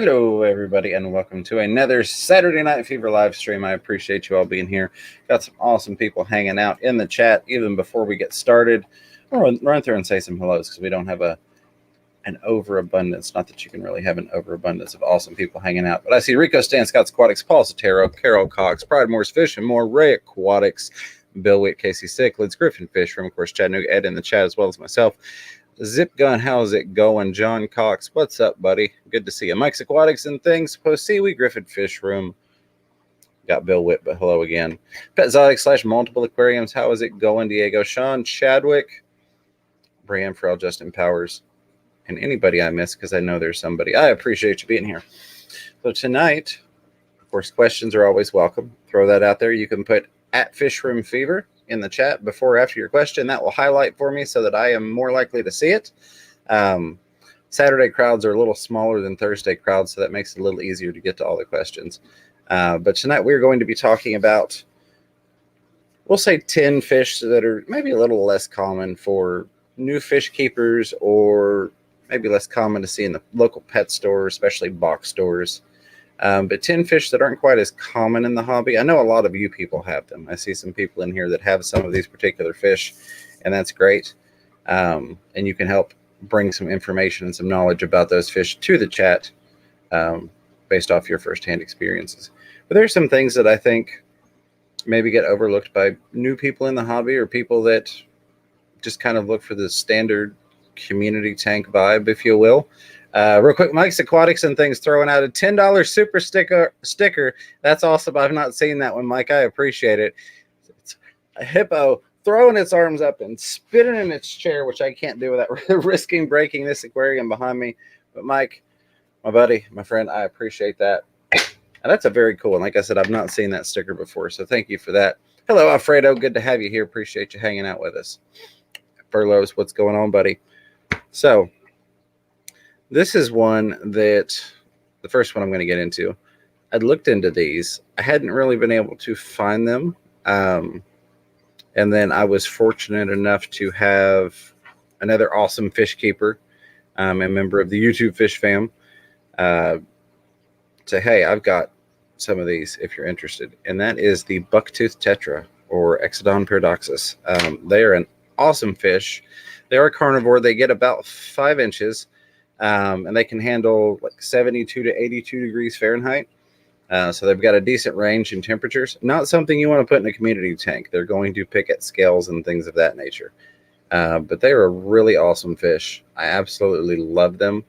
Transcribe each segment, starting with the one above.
Hello, everybody, and welcome to another Saturday Night Fever live stream. I appreciate you all being here. Got some awesome people hanging out in the chat even before we get started. I'll run through and say some hellos because we don't have an overabundance. Not that you can really have an overabundance of awesome people hanging out. But I see Rico Stan, Scott's Aquatics, Paul Sotero, Carol Cox, Pride Moore's Fish and More, Ray Aquatics, Bill Witt, Casey Sicklets, Griffin Fish from, of course, Chattanooga, Ed in the chat as well as myself. Zip Gun, how's it going? John Cox, what's up, buddy? Good to see you. Mike's Aquatics and Things, Post Seaweed, Griffin Fish Room. Got Bill Witt, but hello again. Pet Zotic / Multiple Aquariums, how is it going? Diego, Sean, Chadwick, Brian Farrell, Justin Powers, and anybody I missed because I know there's somebody. I appreciate you being here. So tonight, of course, questions are always welcome. Throw that out there. You can put @FishroomFever in the chat before or after your question. That will highlight for me so that I am more likely to see it. Saturday crowds are a little smaller than Thursday crowds, so that makes it a little easier to get to all the questions. But tonight we're going to be talking about, we'll say 10 fish that are maybe a little less common for new fish keepers, or maybe less common to see in the local pet store, especially box stores. But 10 fish that aren't quite as common in the hobby. I know a lot of you people have them. I see some people in here that have some of these particular fish, and that's great. And you can help bring some information and some knowledge about those fish to the chat based off your firsthand experiences. But there's some things that I think maybe get overlooked by new people in the hobby, or people that just kind of look for the standard community tank vibe, if you will. Real quick, Mike's Aquatics and Things throwing out a $10 super sticker. That's awesome. I've not seen that one, Mike. I appreciate it. It's a hippo throwing its arms up and spinning in its chair, which I can't do without risking breaking this aquarium behind me. But Mike, my buddy, my friend, I appreciate that. And that's a very cool one. Like I said, I've not seen that sticker before, so thank you for that. Hello, Alfredo. Good to have you here. Appreciate you hanging out with us. Furloughs, what's going on, buddy? So this is one that, the first one I'm going to get into. I'd looked into these. I hadn't really been able to find them. And then I was fortunate enough to have another awesome fish keeper, a member of the YouTube Fish Fam, say, hey, I've got some of these if you're interested. And that is the Bucktooth Tetra, or Exodon paradoxus. They are an awesome fish. They are carnivore. They get about 5 inches. And they can handle like 72 to 82 degrees Fahrenheit. So they've got a decent range in temperatures. Not something you want to put in a community tank. They're going to pick at scales and things of that nature. But they are a really awesome fish. I absolutely love them.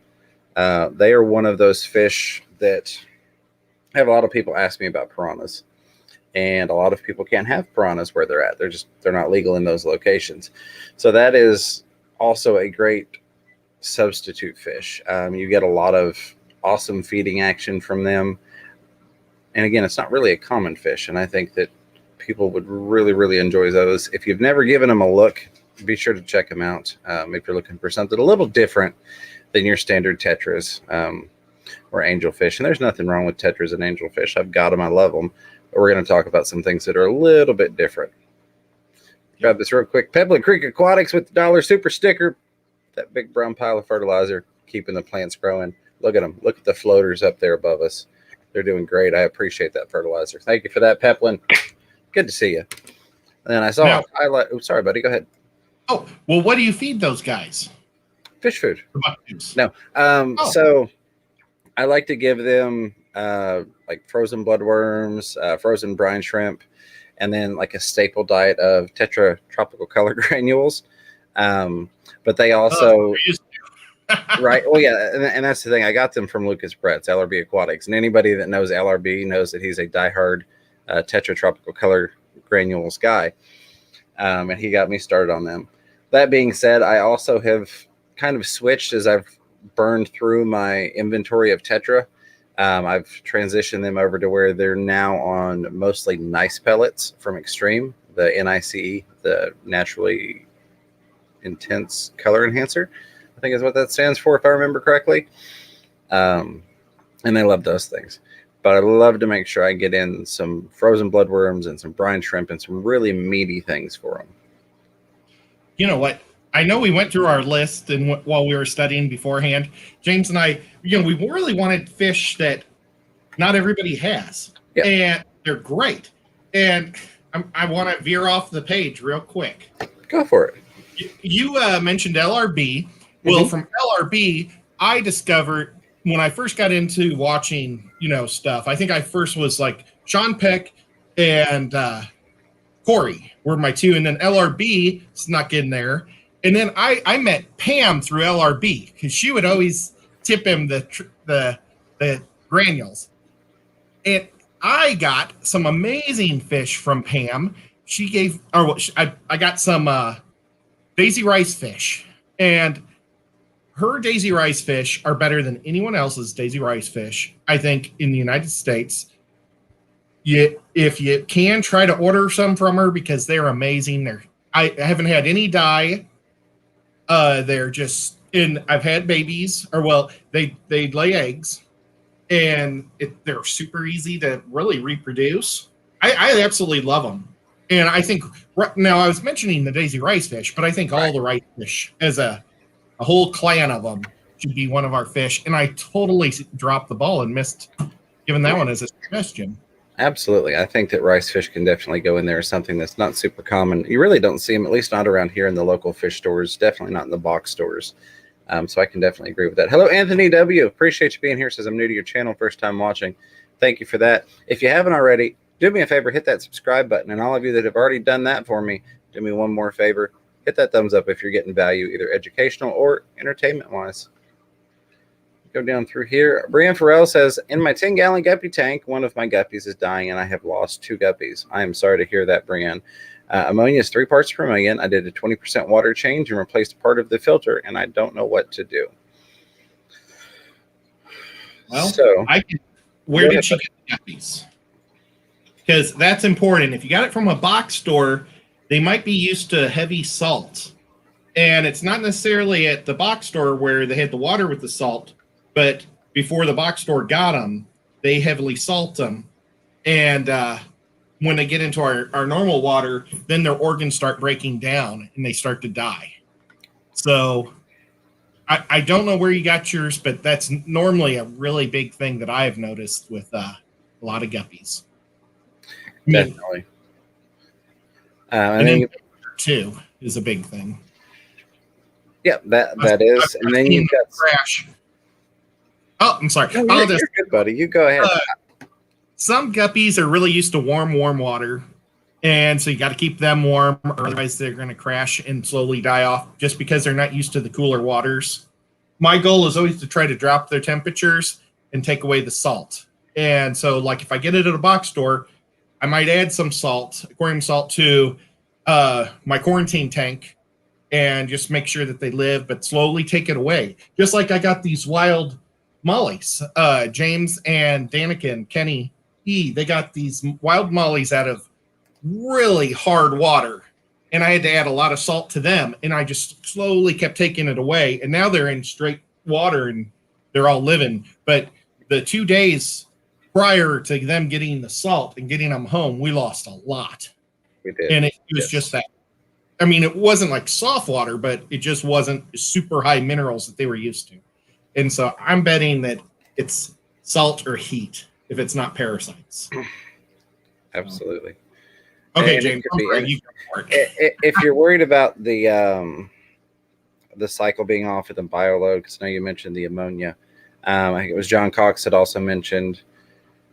They are one of those fish that I have a lot of people ask me about piranhas. And a lot of people can't have piranhas where they're at. They're not legal in those locations. So that is also a great substitute fish. You get a lot of awesome feeding action from them. And again, it's not really a common fish. And I think that people would really, really enjoy those. If you've never given them a look, be sure to check them out. If you're looking for something a little different than your standard tetras or angelfish. And there's nothing wrong with tetras and angelfish. I've got them. I love them. But we're going to talk about some things that are a little bit different. Grab this real quick. Pebbly Creek Aquatics with the $1 super sticker. That big brown pile of fertilizer, keeping the plants growing. Look at them. Look at the floaters up there above us. They're doing great. I appreciate that fertilizer. Thank you for that, Peplin. Good to see you. And then I saw a highlight. Oh, sorry, buddy. Go ahead. Oh, well, what do you feed those guys? Fish food. No. So I like to give them like frozen bloodworms, frozen brine shrimp, and then like a staple diet of Tetra tropical color granules. But they also, right? Well, yeah, and that's the thing. I got them from Lucas Brett's LRB Aquatics, and anybody that knows LRB knows that he's a diehard Tetra tropical color granules guy, and he got me started on them. That being said, I also have kind of switched as I've burned through my inventory of Tetra. I've transitioned them over to where they're now on mostly nice pellets from Extreme, the NICE, the naturally intense color enhancer, I think is what that stands for, if I remember correctly. And I love those things. But I love to make sure I get in some frozen bloodworms and some brine shrimp and some really meaty things for them. You know what? I know we went through our list and while we were studying beforehand, James and I, we really wanted fish that not everybody has, Yeah. and they're great. And I want to veer off the page real quick. Go for it. You mentioned LRB. Well, from LRB, I discovered when I first got into watching, stuff. I think I first was like Sean Peck and Corey were my two, and then LRB snuck in there. And then I met Pam through LRB because she would always tip him the granules. And I got some amazing fish from Pam. She gave, I got some Daisy Rice fish, and her Daisy Rice fish are better than anyone else's Daisy Rice fish, I think, in the United States. If you can, try to order some from her because they're amazing. I haven't had any die. They're just I've had babies, they lay eggs, and they're super easy to really reproduce. I absolutely love them. And I think right now I was mentioning the Daisy Rice fish, but I think all the rice fish as a whole clan of them should be one of our fish. And I totally dropped the ball and missed giving that one as a suggestion. Absolutely. I think that rice fish can definitely go in there as something that's not super common. You really don't see them, at least not around here in the local fish stores, definitely not in the box stores. So I can definitely agree with that. Hello, Anthony W. Appreciate you being here. Says I'm new to your channel, first time watching. Thank you for that. If you haven't already, do me a favor, hit that subscribe button. And all of you that have already done that for me, do me one more favor. Hit that thumbs up if you're getting value, either educational or entertainment-wise. Go down through here. Brian Farrell says, in my 10-gallon guppy tank, one of my guppies is dying, and I have lost 2 guppies. I am sorry to hear that, Brian. Ammonia is 3 parts per million. I did a 20% water change and replaced part of the filter, and I don't know what to do. Well, where did she get the guppies? Because that's important. If you got it from a box store, they might be used to heavy salt. And it's not necessarily at the box store where they had the water with the salt, but before the box store got them, they heavily salt them. And when they get into our normal water, then their organs start breaking down and they start to die. So I don't know where you got yours, but that's normally a really big thing that I've noticed with a lot of guppies. Definitely. And then too is a big thing. Yeah, that is. And then you've got crash. Oh, I'm sorry. No, you're good, buddy. You go ahead. Some guppies are really used to warm water. And so you got to keep them warm, or otherwise they're going to crash and slowly die off just because they're not used to the cooler waters. My goal is always to try to drop their temperatures and take away the salt. And so, like, if I get it at a box store, I might add some salt, aquarium salt, to my quarantine tank and just make sure that they live, but slowly take it away. Just like I got these wild mollies. James and Danica and Kenny they got these wild mollies out of really hard water, and I had to add a lot of salt to them, and I just slowly kept taking it away, and now they're in straight water and they're all living. But the 2 days prior to them getting the salt and getting them home, we lost a lot. We did. And it was just that. I mean, it wasn't like soft water, but it just wasn't super high minerals that they were used to. And so I'm betting that it's salt or heat if it's not parasites. Absolutely. Okay, And James. If you're worried about the cycle being off with the bioload, because I know you mentioned the ammonia, I think it was John Cox that also mentioned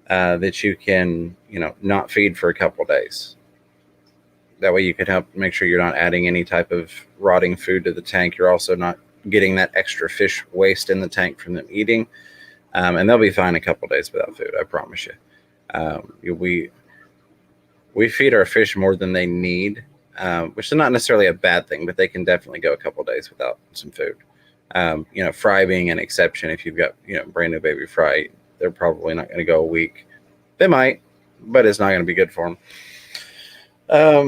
that you can, not feed for a couple days. That way you can help make sure you're not adding any type of rotting food to the tank. You're also not getting that extra fish waste in the tank from them eating. And they'll be fine a couple days without food, I promise you. We feed our fish more than they need, which is not necessarily a bad thing, but they can definitely go a couple days without some food. Fry being an exception. If you've got, brand new baby fry, they're probably not going to go a week. They might, but it's not going to be good for them. Let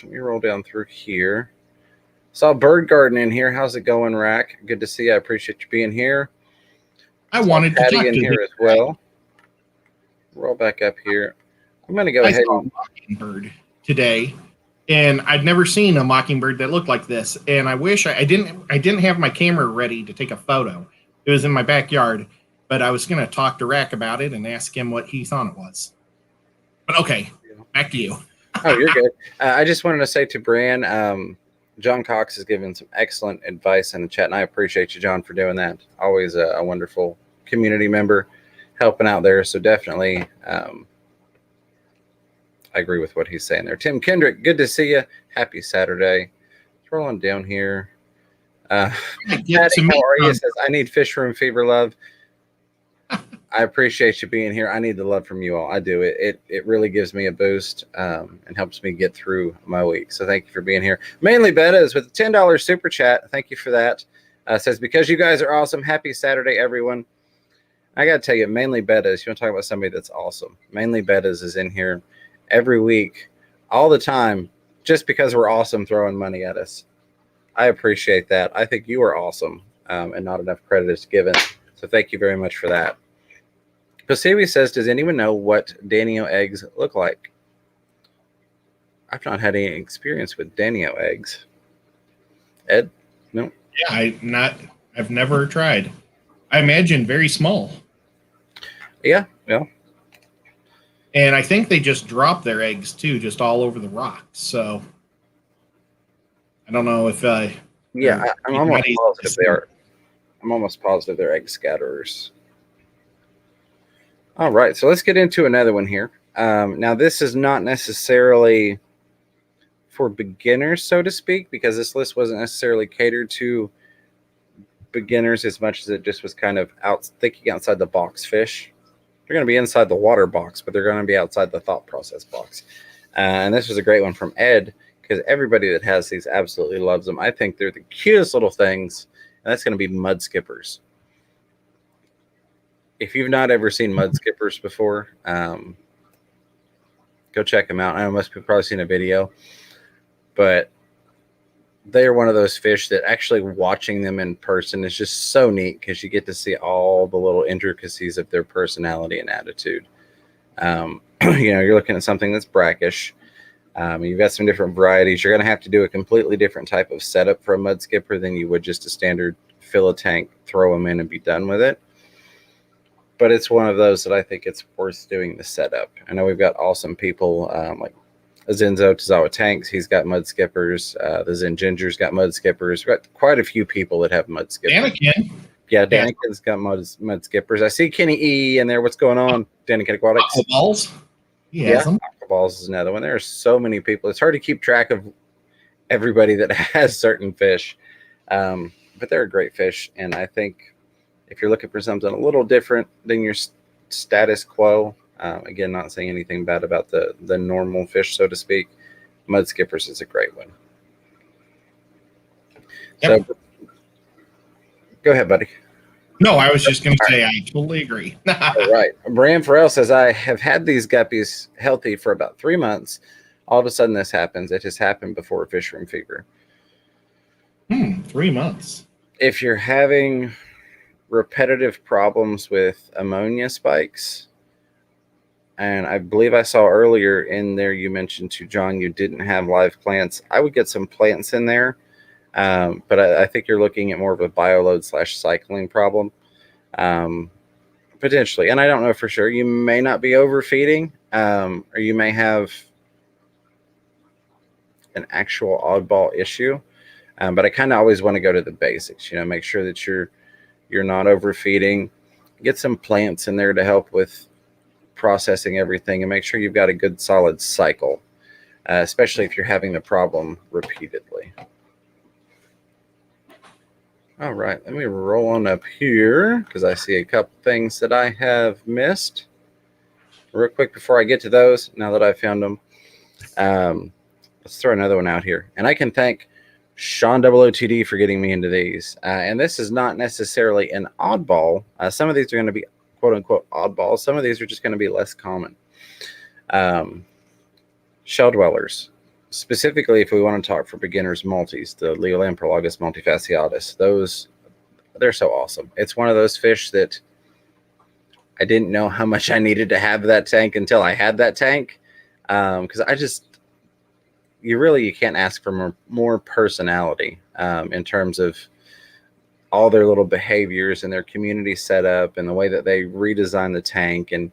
me roll down through here. Saw Bird Garden in here. How's it going, Rack? Good to see you. I appreciate you being here. I wanted to talk in to here you as well. Roll back up here. I'm going to go ahead and Mockingbird today, and I'd never seen a mockingbird that looked like this. And I wish I didn't have my camera ready to take a photo. It was in my backyard, but I was going to talk to Rack about it and ask him what he thought it was. But okay, back to you. Oh, you're good. I just wanted to say to Brian, John Cox has given some excellent advice in the chat, and I appreciate you, John, for doing that. Always a wonderful community member helping out there. So definitely, I agree with what he's saying there. Tim Kendrick, good to see you. Happy Saturday. Scrolling down here. Patty, how are you? Says, I need fish room fever love. I appreciate you being here. I need the love from you all. I do. It really gives me a boost and helps me get through my week. So thank you for being here. Mainly Betta is with a $10 super chat. Thank you for that. Says, because you guys are awesome. Happy Saturday, everyone. I got to tell you, Mainly Bettas, you want to talk about somebody that's awesome. Mainly Bettas is in here every week, all the time, just because we're awesome throwing money at us. I appreciate that. I think you are awesome and not enough credit is given. So thank you very much for that. Pasewi says, does anyone know what Danio eggs look like? I've not had any experience with Danio eggs. Ed? No? Yeah, I've never tried. I imagine very small. Yeah. And I think they just drop their eggs too, just all over the rocks. So I don't know if I'm almost positive they are. I'm almost positive they're egg scatterers. All right, so let's get into another one here. Now, this is not necessarily for beginners, so to speak, because this list wasn't necessarily catered to beginners as much as it just was kind of thinking outside the box fish. They're going to be inside the water box, but they're going to be outside the thought process box. And this was a great one from Ed, because everybody that has these absolutely loves them. I think they're the cutest little things, and that's going to be Mudskippers. If you've not ever seen Mudskippers before, go check them out. I know most people have probably seen a video, but they are one of those fish that actually watching them in person is just so neat because you get to see all the little intricacies of their personality and attitude. You're looking at something that's brackish. You've got some different varieties. You're going to have to do a completely different type of setup for a Mudskipper than you would just a standard fill a tank, throw them in, and be done with it. But it's one of those that I think it's worth doing the setup. I know we've got awesome people like Zenzo Tazawa Tanks. He's got Mudskippers. The Zen Ginger's got Mudskippers. We've got quite a few people that have Mudskippers. Danikin. Yeah, Danikin's got Mudskippers. I see Kenny E in there. What's going on? Danikin Aquatics. Aquaballs. Yeah, Aquaballs is another one. There are so many people. It's hard to keep track of everybody that has certain fish. But they're a great fish. And I think if you're looking for something a little different than your status quo, again, not saying anything bad about the normal fish, so to speak, Mudskippers is a great one. Yep. So, go ahead, buddy. No, I was just going to say I totally agree. All right. Bram Farrell says, I have had these guppies healthy for about 3 months. All of a sudden this happens. It has happened before fish room fever. 3 months. If you're having repetitive problems with ammonia spikes, and I believe I saw earlier in there you mentioned to John you didn't have live plants, I would get some plants in there, but I think you're looking at more of a bioload / cycling problem, potentially. And I don't know for sure. You may not be overfeeding, or you may have an actual oddball issue, but I kind of always want to go to the basics. Make sure that you're not overfeeding. Get some plants in there to help with processing everything, and make sure you've got a good solid cycle, especially if you're having the problem repeatedly. All right, let me roll on up here because I see a couple things that I have missed. Real quick before I get to those, now that I've found them, let's throw another one out here. And I can thank Sean OOTD for getting me into these. And this is not necessarily an oddball. Some of these are going to be quote-unquote oddballs. Some of these are just going to be less common. Shell dwellers. Specifically, if we want to talk for beginners multis, the Leolamprologus multifasciatus, they're so awesome. It's one of those fish that I didn't know how much I needed to have that tank until I had that tank. Because you can't ask for more personality in terms of all their little behaviors and their community setup and the way that they redesign the tank. And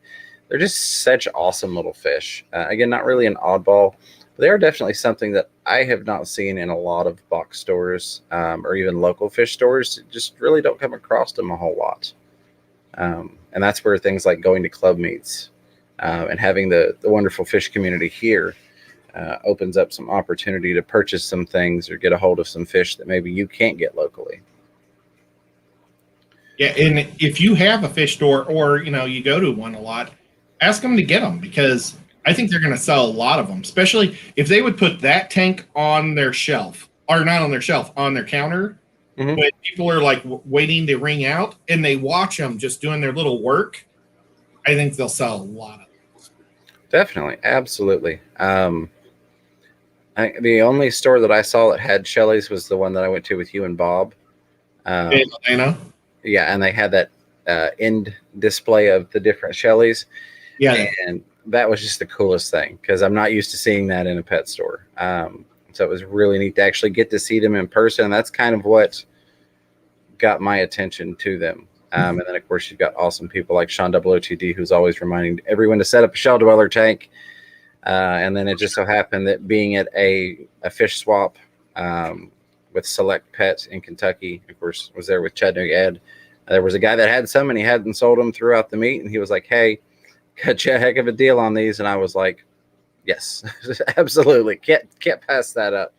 they're just such awesome little fish. Again, not really an oddball, but they are definitely something that I have not seen in a lot of box stores or even local fish stores. Just really don't come across them a whole lot. And that's where things like going to club meets and having the wonderful fish community here opens up some opportunity to purchase some things or get a hold of some fish that maybe you can't get locally. Yeah, and if you have a fish store or, you go to one a lot, ask them to get them, because I think they're going to sell a lot of them, especially if they would put that tank on their shelf, or not on their shelf, on their counter, when people are like waiting to ring out and they watch them just doing their little work. I think they'll sell a lot of them. Definitely. Absolutely. The only store that I saw that had Shelley's was the one that I went to with you and Bob. Yeah, and they had that end display of the different Shelley's. Yeah. And that was just the coolest thing, because I'm not used to seeing that in a pet store. So it was really neat to actually get to see them in person. That's kind of what got my attention to them. And then, of course, you've got awesome people like Sean OOTD, who's always reminding everyone to set up a shell dweller tank. And then it just so happened that being at a fish swap with Select Pet in Kentucky, of course, was there with Chattanooga Ed. There was a guy that had some, and he hadn't sold them throughout the meet. And he was like, hey, got you a heck of a deal on these. And I was like, yes, absolutely. Can't pass that up.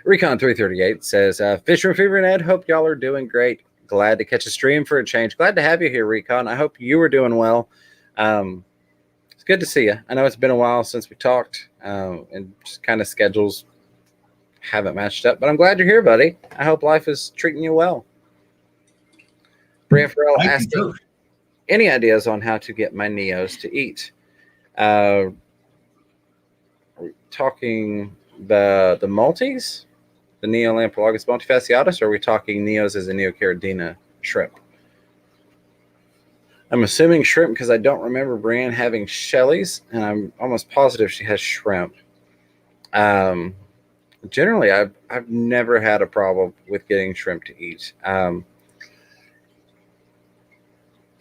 Recon338 says, Fish Room Fever and Ed, hope y'all are doing great. Glad to catch a stream for a change. Glad to have you here, Recon. I hope you were doing well. It's good to see you. I know it's been a while since we talked, and just kind of schedules haven't matched up, but I'm glad you're here, buddy. I hope life is treating you well. Brian Farrell asking, any ideas on how to get my Neos to eat? Are we talking the multis, the Neolampologus multifasciatus, or are we talking Neos as a Neocaridina shrimp? I'm assuming shrimp because I don't remember Brian having Shelley's, and I'm almost positive she has shrimp. Generally, I've never had a problem with getting shrimp to eat. Yeah,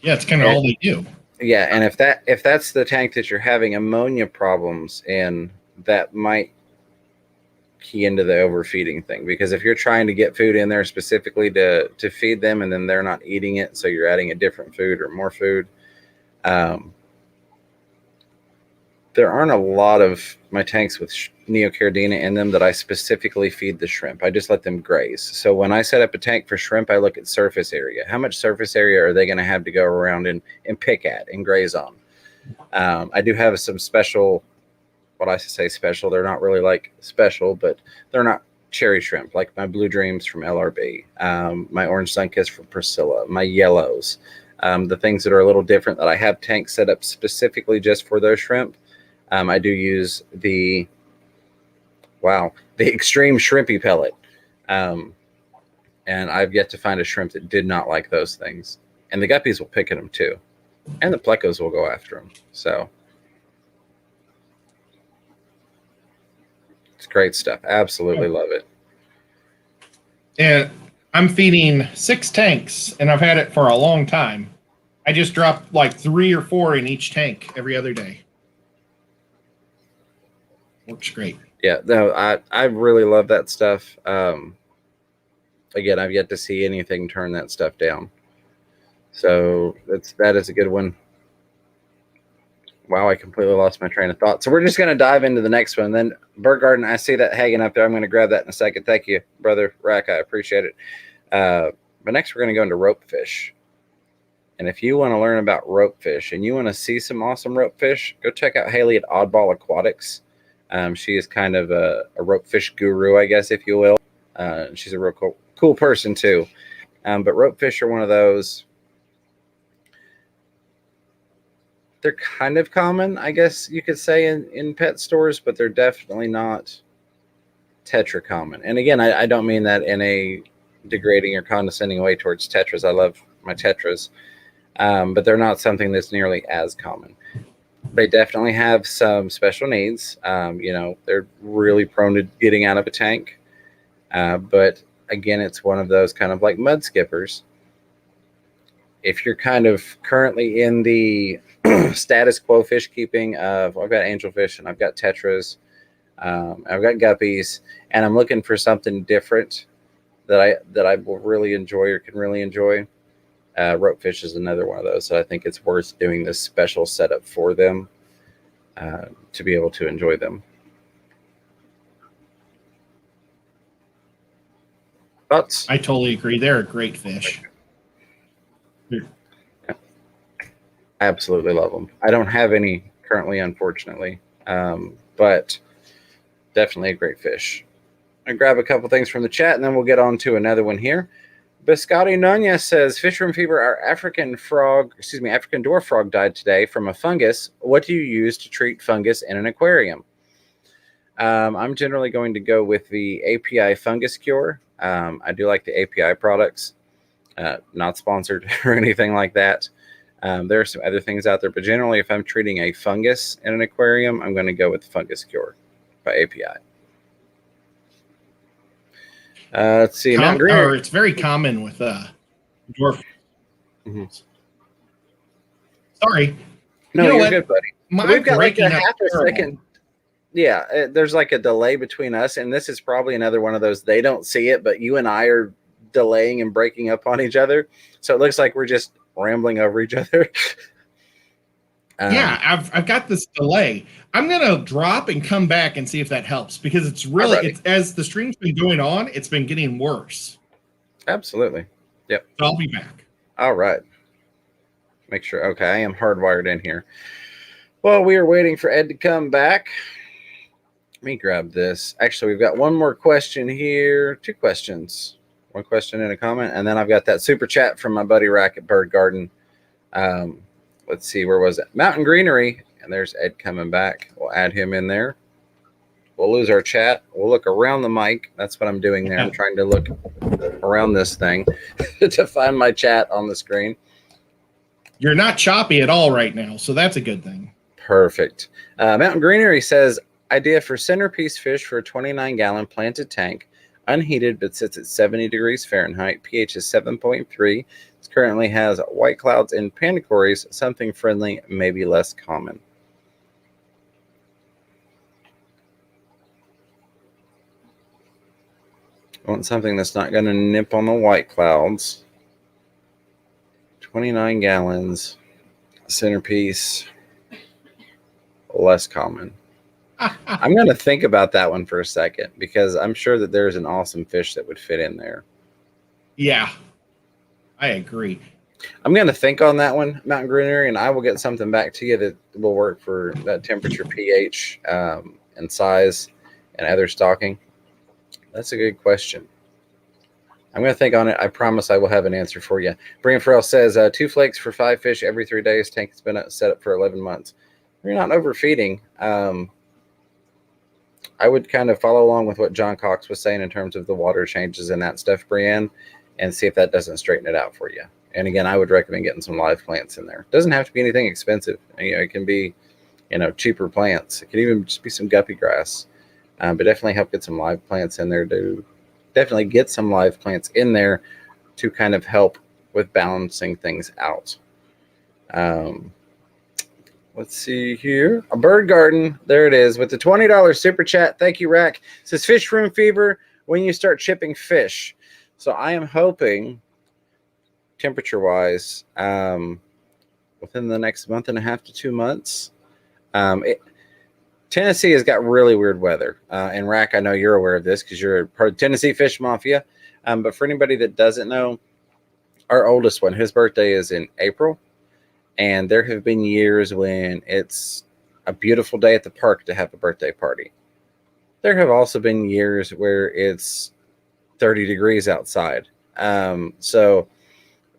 it's kind of all they do. Yeah, and if that's the tank that you're having ammonia problems in, that might key into the overfeeding thing. Because if you're trying to get food in there specifically to feed them, and then they're not eating it, so you're adding a different food or more food, there aren't a lot of my tanks with Neocaridina in them that I specifically feed the shrimp. I just let them graze. So when I set up a tank for shrimp, I look at surface area. How much surface area are they going to have to go around and pick at and graze on? I do have some special, what I say special, they're not really like special, but they're not cherry shrimp, like my Blue Dreams from LRB, my Orange Sunkiss from Priscilla, my yellows, the things that are a little different that I have tanks set up specifically just for those shrimp. I do use the extreme shrimpy pellet. And I've yet to find a shrimp that did not like those things. And the guppies will pick at them too. And the plecos will go after them. So it's great stuff. Absolutely love it. And I'm feeding 6 tanks, and I've had it for a long time. I just drop like 3 or 4 in each tank every other day. Works great. Yeah, no, I really love that stuff. Again, I've yet to see anything turn that stuff down. So that is a good one. Wow, I completely lost my train of thought. So we're just going to dive into the next one. Then Bird Garden, I see that hanging up there. I'm going to grab that in a second. Thank you, Brother Rack. I appreciate it. But next we're going to go into rope fish. And if you want to learn about rope fish and you want to see some awesome rope fish, go check out Haley at Oddball Aquatics. She is kind of a rope fish guru, I guess, if you will. She's a real cool person too. But rope fish are one of those. They're kind of common, I guess you could say, in pet stores, but they're definitely not tetra common. And again, I don't mean that in a degrading or condescending way towards tetras. I love my tetras. But they're not something that's nearly as common. They definitely have some special needs. They're really prone to getting out of a tank. But again, it's one of those kind of like Mudskippers. If you're kind of currently in the status quo fish keeping of, I've got angelfish and I've got tetras, I've got guppies, and I'm looking for something different that I will really enjoy or can really enjoy. Ropefish is another one of those. So I think it's worth doing this special setup for them to be able to enjoy them. Thoughts? I totally agree. They're a great fish. I absolutely love them. I don't have any currently, unfortunately, but definitely a great fish. I grab a couple things from the chat, and then we'll get on to another one here. Biscotti Nunez says, Fish Room Fever, our African dwarf frog died today from a fungus. What do you use to treat fungus in an aquarium? I'm generally going to go with the API fungus cure. I do like the API products. Not sponsored or anything like that. There are some other things out there, but generally if I'm treating a fungus in an aquarium, I'm going to go with the fungus cure by API. Let's see. It's very common with dwarf. Mm-hmm. Sorry. No, you're good, buddy. We've got like a half a second. Yeah, there's like a delay between us, and this is probably another one of those, they don't see it, but you and I are delaying and breaking up on each other. So it looks like we're just rambling over each other. Yeah, I've got this delay. I'm gonna drop and come back and see if that helps, because it's really as the stream's been going on, it's been getting worse. Absolutely. Yep. So I'll be back. All right. Make sure. Okay, I am hardwired in here. Well, we are waiting for Ed to come back. Let me grab this. Actually, we've got one more question here. Two questions. One question and a comment, and then I've got that super chat from my buddy Rack at Bird Garden. Let's see, where was it? Mountain Greenery, and there's Ed coming back. We'll add him in there. We'll lose our chat. We'll look around the mic. That's what I'm doing there. I'm trying to look around this thing to find my chat on the screen. You're not choppy at all right now, so that's a good thing. Perfect. Mountain Greenery says, idea for centerpiece fish for a 29-gallon planted tank, unheated but sits at 70 degrees Fahrenheit. pH is 7.3. It currently has white clouds and pandacories, something friendly, maybe less common. I want something that's not going to nip on the white clouds. 29 gallons, centerpiece, less common. I'm going to think about that one for a second, because I'm sure that there's an awesome fish that would fit in there. Yeah, I agree. I'm going to think on that one, Mountain Greenery, and I will get something back to you that will work for that temperature, pH, and size, and other stocking. That's a good question. I'm going to think on it. I promise I will have an answer for you. Brian Farrell says, 2 flakes for 5 fish every 3 days. Tank has been set up for 11 months. You're not overfeeding. I would kind of follow along with what John Cox was saying in terms of the water changes and that stuff, Brienne, and see if that doesn't straighten it out for you. And again, I would recommend getting some live plants in there. It doesn't have to be anything expensive. It can be, cheaper plants. It can even just be some guppy grass. But definitely help get some live plants in there to kind of help with balancing things out. Let's see here. A Bird Garden. There it is with the $20 super chat. Thank you, Rack. It says Fish Room Fever when you start shipping fish. So I am hoping, temperature-wise, within the next month and a half to 2 months. Tennessee has got really weird weather. And Rack, I know you're aware of this because you're part of Tennessee Fish Mafia. But for anybody that doesn't know, our oldest one, his birthday is in April. And there have been years when it's a beautiful day at the park to have a birthday party. There have also been years where it's 30 degrees outside. So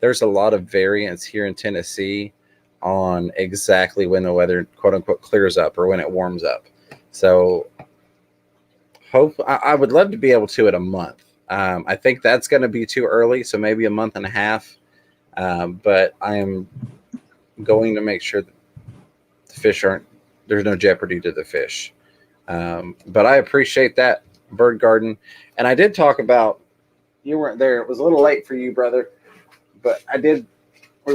there's a lot of variance here in Tennessee on exactly when the weather, quote unquote, clears up or when it warms up. So I would love to be able to at a month. I think that's going to be too early. So maybe a month and a half. But I am going to make sure that the fish there's no jeopardy to the fish. But I appreciate that, Bird Garden. And I did talk about, you weren't there. It was a little late for you, brother. But we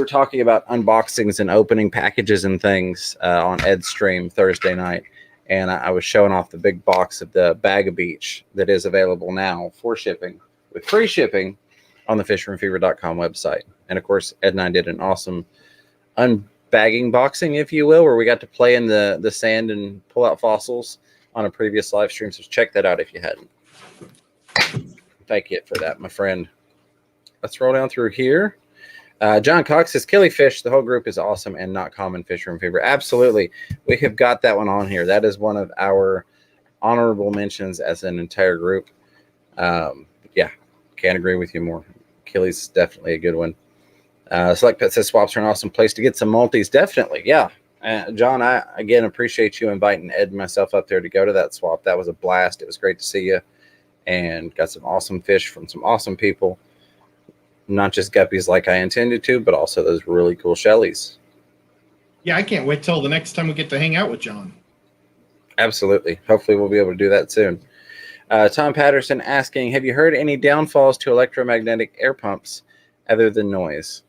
were talking about unboxings and opening packages and things on Ed's stream Thursday night. And I was showing off the big box of the Bag of Beach that is available now for shipping, with free shipping on the fishermanfever.com website. And of course, Ed and I did an awesome unbagging boxing, if you will, where we got to play in the sand and pull out fossils on a previous live stream. So check that out if you hadn't. Thank you for that, my friend. Let's roll down through here. John Cox says, Killifish, the whole group is awesome and not common. Fisherman Fever. Absolutely. We have got that one on here. That is one of our honorable mentions as an entire group. Yeah, can't agree with you more. Killy's definitely a good one. Select Pet says, swaps are an awesome place to get some multis. Definitely, yeah. John, I, again, appreciate you inviting Ed and myself up there to go to that swap. That was a blast. It was great to see you. And got some awesome fish from some awesome people. Not just guppies like I intended to, but also those really cool shellies. Yeah, I can't wait till the next time we get to hang out with John. Absolutely. Hopefully we'll be able to do that soon. Tom Patterson asking, have you heard any downfalls to electromagnetic air pumps other than noise?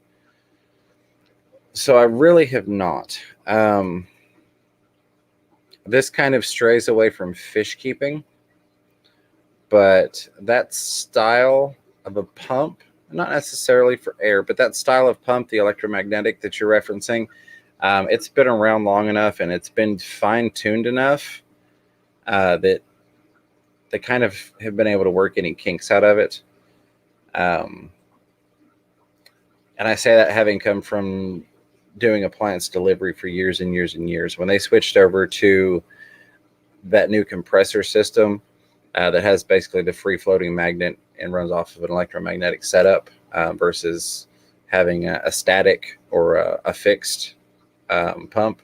So I really have not. This kind of strays away from fish keeping, but that style of a pump, not necessarily for air, but that style of pump, the electromagnetic that you're referencing, it's been around long enough and it's been fine-tuned enough that they kind of have been able to work any kinks out of it. And I say that having come from doing appliance delivery for years and years and years. When they switched over to that new compressor system that has basically the free-floating magnet and runs off of an electromagnetic setup versus having a static or a fixed pump,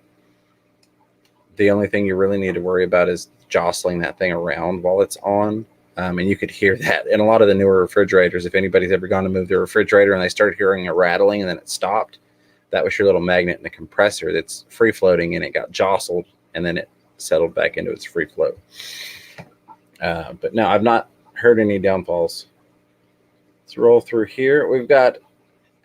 the only thing you really need to worry about is jostling that thing around while it's on. And you could hear that in a lot of the newer refrigerators. If anybody's ever gone to move their refrigerator and they started hearing a rattling and then it stopped, that was your little magnet in the compressor that's free floating, and it got jostled and then it settled back into its free float. But no, I've not heard any downfalls. Let's roll through here. We've got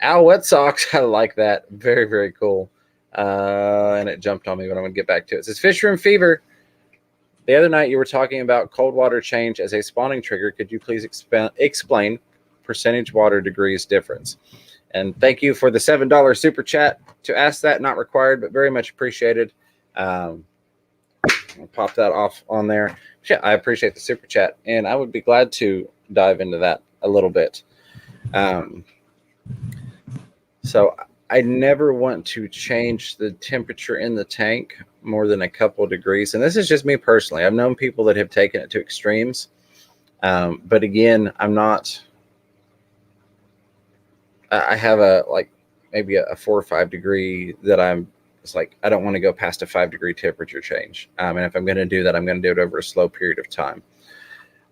Al Wet Socks. I like that. Very, very cool. And it jumped on me, but I'm going to get back to it. It says, Fisherman Fever. The other night you were talking about cold water change as a spawning trigger. Could you please explain percentage water degrees difference? And thank you for the $7 super chat to ask that. Not required, but very much appreciated. I'll pop that off on there. Yeah, I appreciate the super chat, and I would be glad to dive into that a little bit. So I never want to change the temperature in the tank more than a couple of degrees. And this is just me personally. I've known people that have taken it to extremes. But again, I'm not, I have maybe a 4 or 5 degree that it's like, I don't want to go past a 5 degree temperature change. And if I'm going to do that, I'm going to do it over a slow period of time.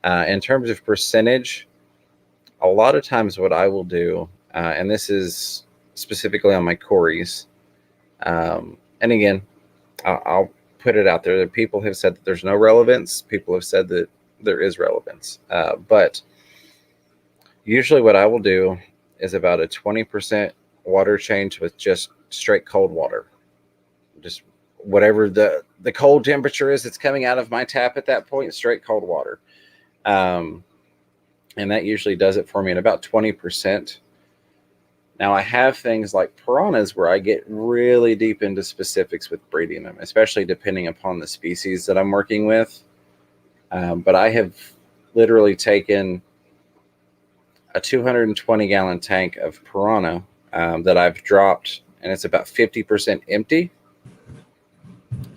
In terms of percentage, a lot of times what I will do, and this is specifically on my Corys, and again, I'll put it out there that people have said that there's no relevance. People have said that there is relevance. But usually what I will do is about a 20% water change with just straight cold water. Just whatever the cold temperature is that's coming out of my tap at that point, straight cold water. And that usually does it for me at about 20%. Now, I have things like piranhas where I get really deep into specifics with breeding them, especially depending upon the species that I'm working with. But I have literally taken a 220-gallon tank of piranha that I've dropped, and it's about 50% empty.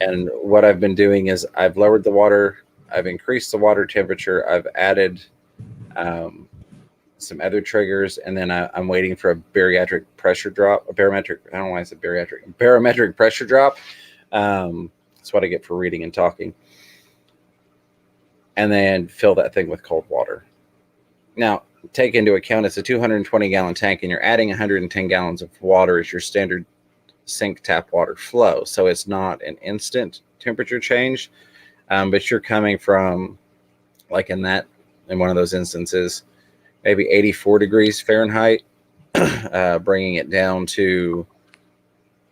And what I've been doing is I've lowered the water, I've increased the water temperature, I've added some other triggers, and then I'm waiting for a barometric pressure drop. I don't know why I said bariatric. Barometric pressure drop. That's what I get for reading and talking. And then fill that thing with cold water. Now, take into account it's a 220-gallon tank, and you're adding 110 gallons of water as your standard sink tap water flow. So it's not an instant temperature change, but you're coming from, like in one of those instances, maybe 84 degrees Fahrenheit, bringing it down to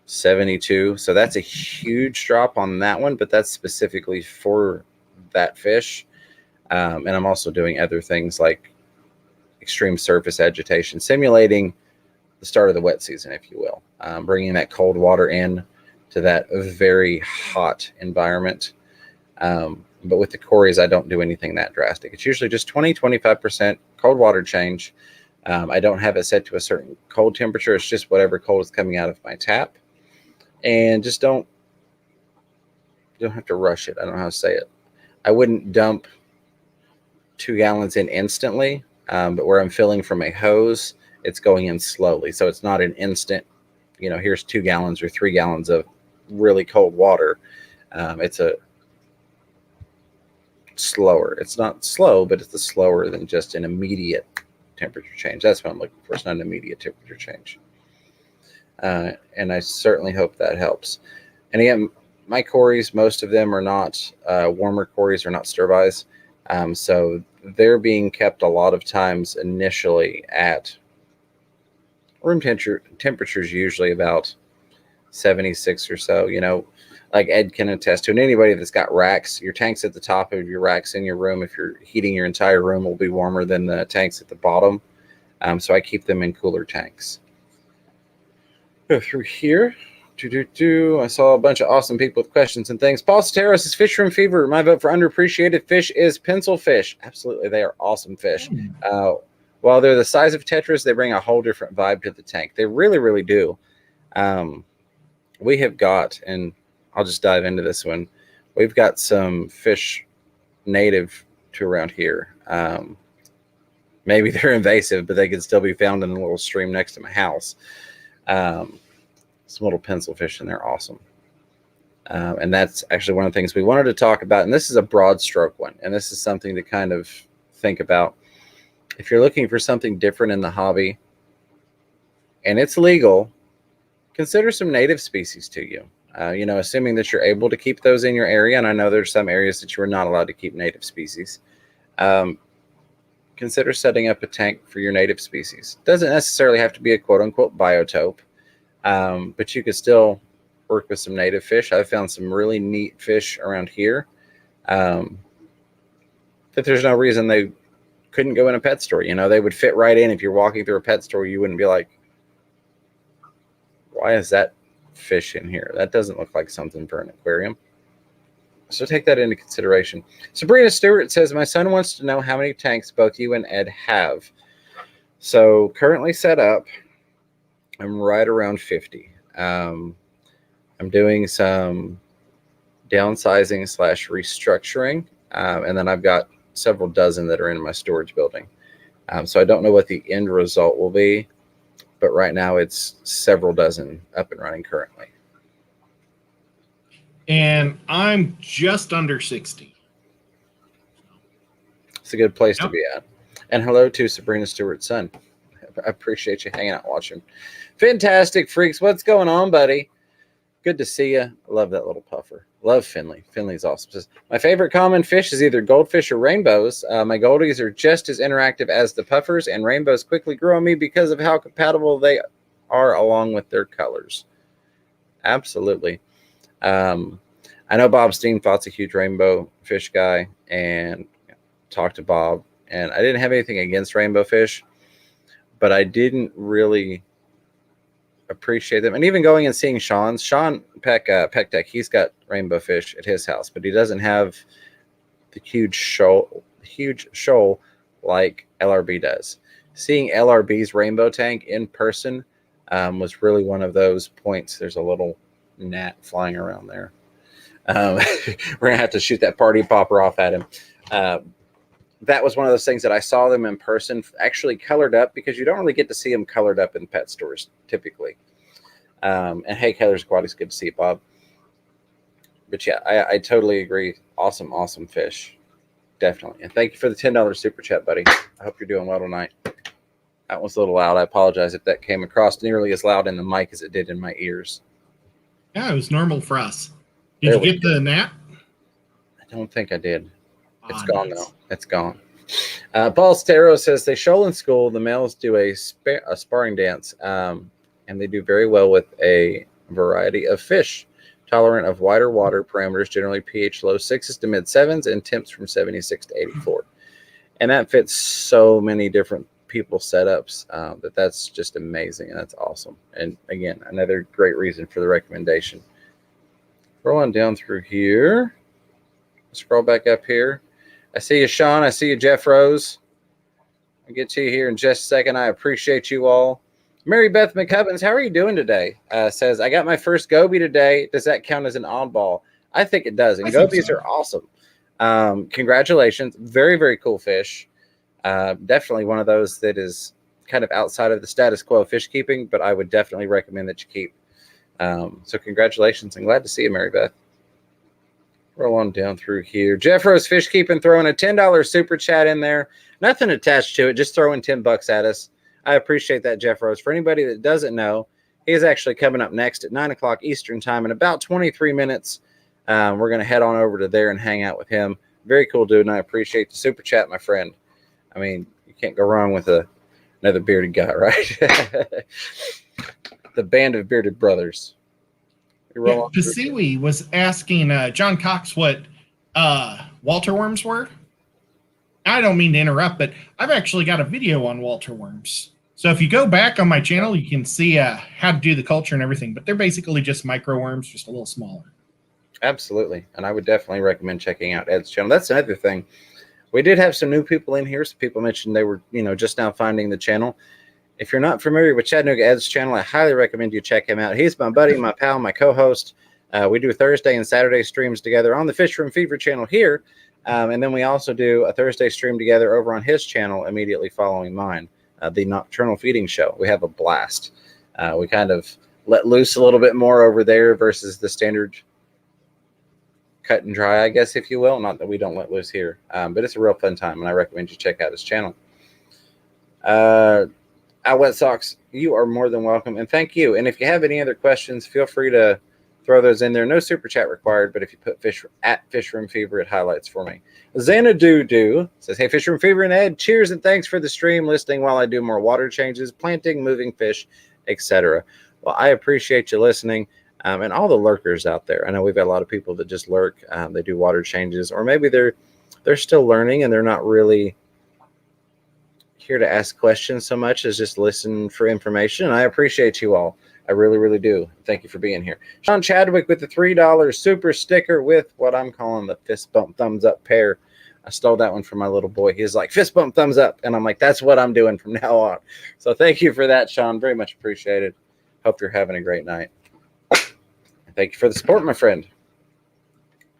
72. So that's a huge drop on that one, but that's specifically for that fish. And I'm also doing other things like extreme surface agitation, simulating the start of the wet season, if you will, bringing that cold water in to that very hot environment. But with the cories, I don't do anything that drastic. It's usually just 20-25% cold water change. I don't have it set to a certain cold temperature. It's just whatever cold is coming out of my tap. And just you don't have to rush it. I don't know how to say it. I wouldn't dump 2 gallons in instantly, but where I'm filling from a hose, it's going in slowly. So it's not an instant, here's 2 gallons or 3 gallons of really cold water. It's a slower. It's not slow, but it's slower than just an immediate temperature change. That's what I'm looking for. It's not an immediate temperature change. And I certainly hope that helps. And again, my cories, most of them are not warmer cories, or not sterbies. So they're being kept a lot of times initially at room temperatures, usually about 76 or so. Like Ed can attest to, and anybody that's got racks, your tanks at the top of your racks in your room, if you're heating your entire room, will be warmer than the tanks at the bottom. So I keep them in cooler tanks. Go through here. I saw a bunch of awesome people with questions and things. Paul Soteros is Fish Room Fever. My vote for underappreciated fish is pencil fish. Absolutely, they are awesome fish. While they're the size of tetras, they bring a whole different vibe to the tank. They really, really do. We have got, and I'll just dive into this one. We've got some fish native to around here. Maybe they're invasive, but they can still be found in a little stream next to my house. Some little pencil fish, and they're awesome. And that's actually one of the things we wanted to talk about. And this is a broad stroke one. And this is something to kind of think about. If you're looking for something different in the hobby and it's legal, consider some native species to you. Assuming that you're able to keep those in your area. And I know there's some areas that you are not allowed to keep native species. Consider setting up a tank for your native species. Doesn't necessarily have to be a quote unquote biotope. But you could still work with some native fish. I've found some really neat fish around here that there's no reason they couldn't go in a pet store. They would fit right in. If you're walking through a pet store, you wouldn't be like, why is that fish in here? That doesn't look like something for an aquarium. So take that into consideration. Sabrina Stewart says, my son wants to know how many tanks both you and Ed have. So currently set up, I'm right around 50. I'm doing some downsizing / restructuring. And then I've got several dozen that are in my storage building. So I don't know what the end result will be, but right now it's several dozen up and running currently. And I'm just under 60. It's a good place to be at. And hello to Sabrina Stewart's son. I appreciate you hanging out and watching. Fantastic Freaks, what's going on, buddy? Good to see you. I love that little puffer. Love Finley. Finley's awesome. Says, my favorite common fish is either goldfish or rainbows. My goldies are just as interactive as the puffers, and rainbows quickly grow on me because of how compatible they are along with their colors. Absolutely. I know Bob Steenfott's a huge rainbow fish guy, and talked to Bob, and I didn't have anything against rainbow fish, but I didn't really appreciate them. And even going and seeing Sean Peck Tech, he's got rainbow fish at his house, but he doesn't have the huge shoal like LRB does. Seeing LRB's rainbow tank in person was really one of those points. There's a little gnat flying around there. We're gonna have to shoot that party popper off at him. That was one of those things that I saw them in person, actually colored up, because you don't really get to see them colored up in pet stores typically. And hey, Keller's Aquatics, good to see you, Bob. But yeah, I totally agree. Awesome fish. Definitely. And thank you for the $10 super chat, buddy. I hope you're doing well tonight. That was a little loud. I apologize if that came across nearly as loud in the mic as it did in my ears. Yeah, it was normal for us. Did There you we get the nap? I don't think I did. It's Ah, gone nice. though. It's gone. Paul Stero says they show in school. The males do a sparring dance, and they do very well with a variety of fish, tolerant of wider water parameters, generally pH low 6s to mid 7s, and temps from 76 to 84. And that fits so many different people setups that's just amazing, and that's awesome. And again, another great reason for the recommendation. Rolling down through here. Scroll back up here. I see you, Sean. I see you, Jeff Rose. I'll get to you here in just a second. I appreciate you all. Mary Beth McCubbins, how are you doing today? Says, I got my first goby today. Does that count as an oddball? I think it does. And gobies are awesome. Congratulations. Very, very cool fish. Definitely one of those that is kind of outside of the status quo of fish keeping, but I would definitely recommend that you keep. So congratulations. I'm glad to see you, Mary Beth. Roll on down through here. Jeff Rose Fish Keeping throwing a $10 super chat in there. Nothing attached to it. Just throwing $10 at us. I appreciate that, Jeff Rose. For anybody that doesn't know, he is actually coming up next at 9 o'clock Eastern time in about 23 minutes. We're going to head on over to there and hang out with him. Very cool dude, and I appreciate the super chat, my friend. I mean, you can't go wrong with another bearded guy, right? The band of bearded brothers. Yeah, Pasui was asking John Cox what Walter worms were. I don't mean to interrupt, but I've actually got a video on Walter worms. So if you go back on my channel, you can see how to do the culture and everything. But they're basically just micro worms, just a little smaller. Absolutely. And I would definitely recommend checking out Ed's channel. That's another thing. We did have some new people in here. Some people mentioned they were, just now finding the channel. If you're not familiar with Chattanooga Ed's channel, I highly recommend you check him out. He's my buddy, my pal, my co-host. We do Thursday and Saturday streams together on the Fish Room Fever channel here. And then we also do a Thursday stream together over on his channel immediately following mine, the Nocturnal Feeding Show. We have a blast. We kind of let loose a little bit more over there versus the standard cut and dry, I guess, if you will. Not that we don't let loose here, but it's a real fun time, and I recommend you check out his channel. Wet Socks, you are more than welcome, and thank you. And if you have any other questions, feel free to throw those in there. No super chat required, but if you put Fish Room Fever, it highlights for me. Xanadu says, hey, Fish Room Fever and Ed, cheers and thanks for the stream, listening while I do more water changes, planting, moving fish, etc. Well, I appreciate you listening, and all the lurkers out there. I know we've got a lot of people that just lurk. They do water changes, or maybe they're still learning and they're not really here to ask questions so much as just listen for information. And I appreciate you all. I really, really do. Thank you for being here. Sean Chadwick with the $3 super sticker with what I'm calling the fist bump thumbs up pair. I stole that one from my little boy. He's like, fist bump thumbs up. And I'm like, that's what I'm doing from now on. So thank you for that, Sean. Very much appreciated. Hope you're having a great night. Thank you for the support, my friend.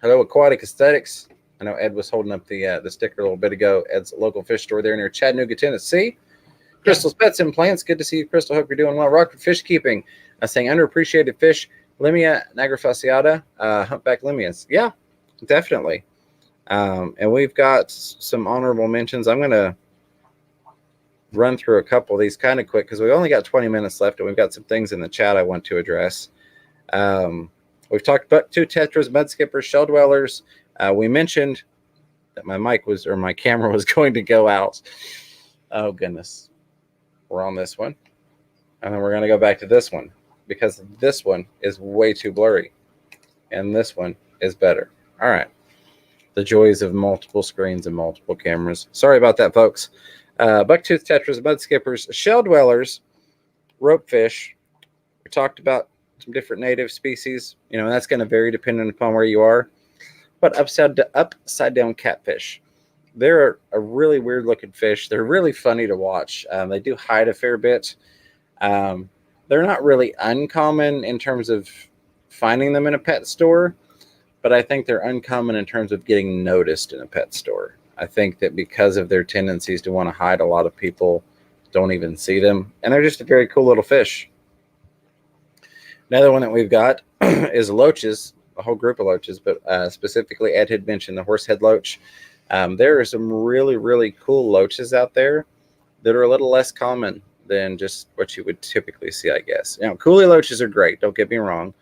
Hello, Aquatic Aesthetics. I know Ed was holding up the sticker a little bit ago. Ed's local fish store there near Chattanooga, Tennessee. Crystal's Pets and Plants. Good to see you, Crystal. Hope you're doing well. Rockford Fish Keeping. Saying underappreciated fish. Limia nigrofasciata. Humpback limias. Yeah, definitely. And we've got some honorable mentions. I'm going to run through a couple of these kind of quick because we've only got 20 minutes left, and we've got some things in the chat I want to address. We've talked about Bucktooth, tetras, mudskippers, shell dwellers. We mentioned that my camera was going to go out. Oh, goodness. We're on this one. And then we're going to go back to this one because this one is way too blurry. And this one is better. All right. The joys of multiple screens and multiple cameras. Sorry about that, folks. Bucktooth, tetras, mudskippers, shell dwellers, ropefish. We talked about some different native species. That's going to vary depending upon where you are. But upside down catfish. They're a really weird looking fish. They're really funny to watch. They do hide a fair bit. They're not really uncommon in terms of finding them in a pet store, but I think they're uncommon in terms of getting noticed in a pet store. I think that because of their tendencies to want to hide, a lot of people don't even see them. And they're just a very cool little fish. Another one that we've got is loaches, a whole group of loaches, but specifically Ed had mentioned the horsehead loach. There are some really, really cool loaches out there that are a little less common than just what you would typically see, I guess. Coolie loaches are great. Don't get me wrong.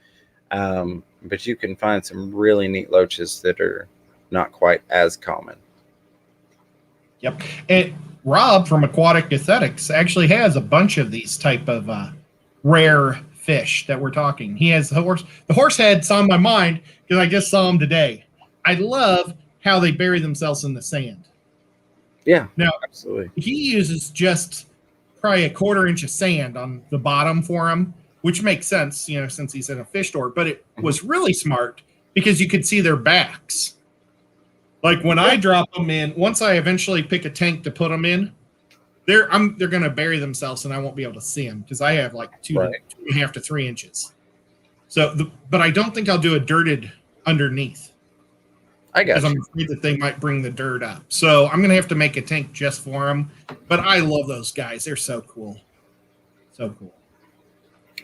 But you can find some really neat loaches that are not quite as common. Yep. And Rob from Aquatic Aesthetics actually has a bunch of these type of rare fish that we're talking. He has the horse. The horse head's on my mind because I just saw him today. I love how they bury themselves in the sand. Yeah, now absolutely. He uses just probably a 1/4 inch of sand on the bottom for him, which makes sense, since he's in a fish store. But it was really smart because you could see their backs. Like when I drop them in, once I eventually pick a tank to put them in, they're going to bury themselves, and I won't be able to see them because I have like 2.5 to 3 inches. So, but I don't think I'll do a dirted underneath. I guess I'm afraid that they might bring the dirt up. So I'm going to have to make a tank just for them. But I love those guys. They're so cool. So cool.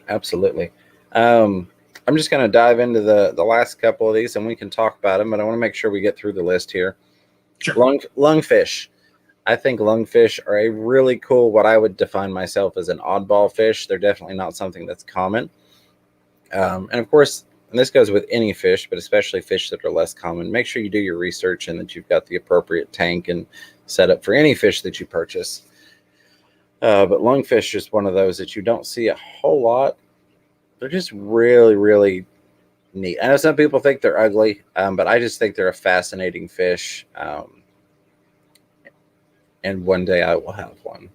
Absolutely. I'm just going to dive into the last couple of these, and we can talk about them, but I want to make sure we get through the list here. Sure. Lungfish. I think lungfish are a really cool, what I would define myself as an oddball fish. They're definitely not something that's common. And of course, and this goes with any fish, but especially fish that are less common, make sure you do your research and that you've got the appropriate tank and setup for any fish that you purchase. But lungfish is one of those that you don't see a whole lot. They're just really, really neat. I know some people think they're ugly, but I just think they're a fascinating fish. And one day I will have one.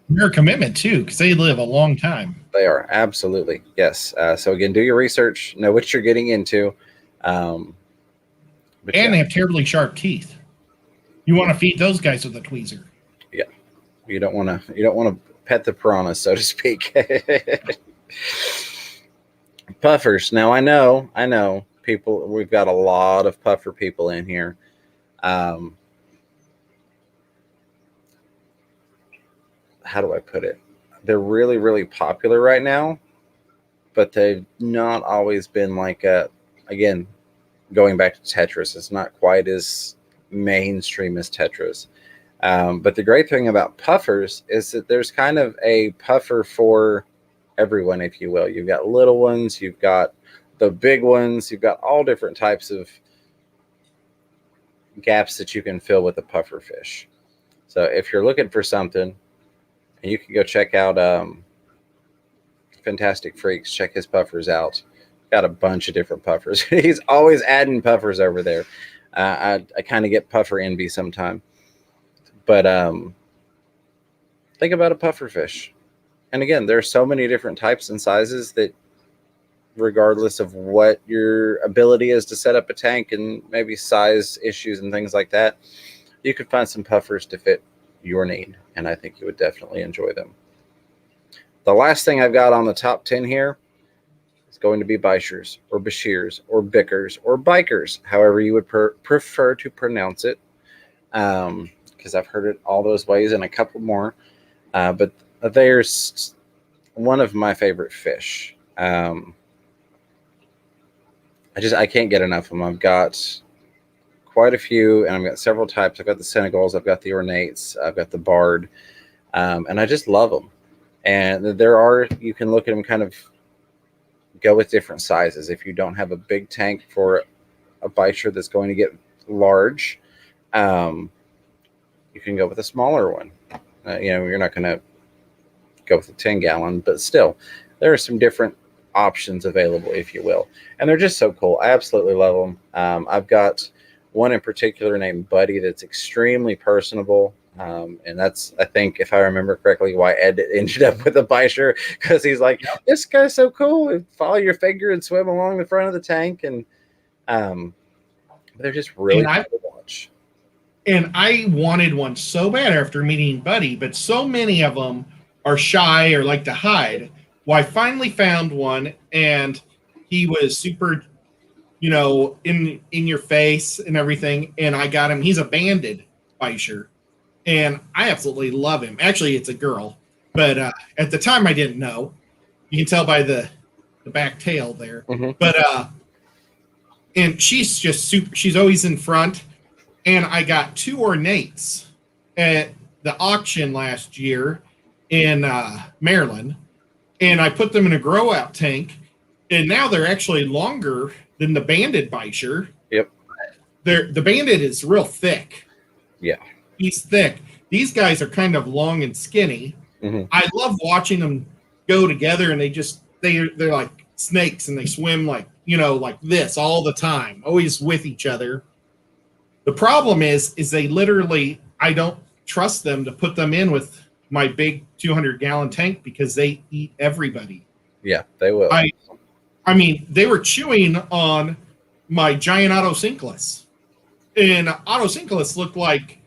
They're a commitment too, because they live a long time. They are, absolutely, yes. So again, do your research, know what you're getting into. And they have terribly sharp teeth. You want to feed those guys with a tweezer. Yeah, you don't want to pet the piranha, so to speak. Puffers. Now I know people. We've got a lot of puffer people in here. How do I put it? They're really, really popular right now, but they've not always been like again, going back to tetras, it's not quite as mainstream as tetras. But the great thing about puffers is that there's kind of a puffer for everyone, if you will. You've got little ones, you've got the big ones, you've got all different types of gaps that you can fill with a puffer fish. So if you're looking for something, and you can go check out Fantastic Freaks. Check his puffers out. Got a bunch of different puffers. He's always adding puffers over there. I kind of get puffer envy sometime. But think about a puffer fish. And again, there are so many different types and sizes that regardless of what your ability is to set up a tank and maybe size issues and things like that, you could find some puffers to fit your need, and I think you would definitely enjoy them. The last thing I've got on the top 10 here is going to be Bishers or Bashirs or Bickers or Bikers, however you would prefer to pronounce it, because I've heard it all those ways and a couple more. But there's one of my favorite fish. I can't get enough of them. I've got quite a few, and I've got several types. I've got the Senegals, I've got the Ornates, I've got the Bard, and I just love them. And you can look at them, kind of go with different sizes. If you don't have a big tank for a Bisher that's going to get large, you can go with a smaller one. You're not going to go with a 10-gallon, but still, there are some different options available, if you will. And they're just so cool. I absolutely love them. I've got one in particular named Buddy that's extremely personable. And that's, I think, if I remember correctly, why Ed ended up with a Bisher, because he's like, this guy's so cool. Follow your finger and swim along the front of the tank. And they're just really cool to watch. And I wanted one so bad after meeting Buddy, but so many of them are shy or like to hide. Well, I finally found one, and he was super, in your face and everything. And I got him. He's a banded Bisher, and I absolutely love him. Actually, it's a girl, but at the time I didn't know. You can tell by the back tail there. Mm-hmm. But and she's just super. She's always in front. And I got 2 Ornates at the auction last year in Maryland, and I put them in a grow out tank, And now they're actually longer than the banded Bisher. Yep. The banded is real thick. Yeah. He's thick. These guys are kind of long and skinny. Mm-hmm. I love watching them go together, and they're like snakes, and they swim like this all the time, always with each other. The problem is they literally, I don't trust them to put them in with my big 200-gallon tank because they eat everybody. Yeah, they will. I mean, they were chewing on my giant autocinklus, and autocinklus looked like,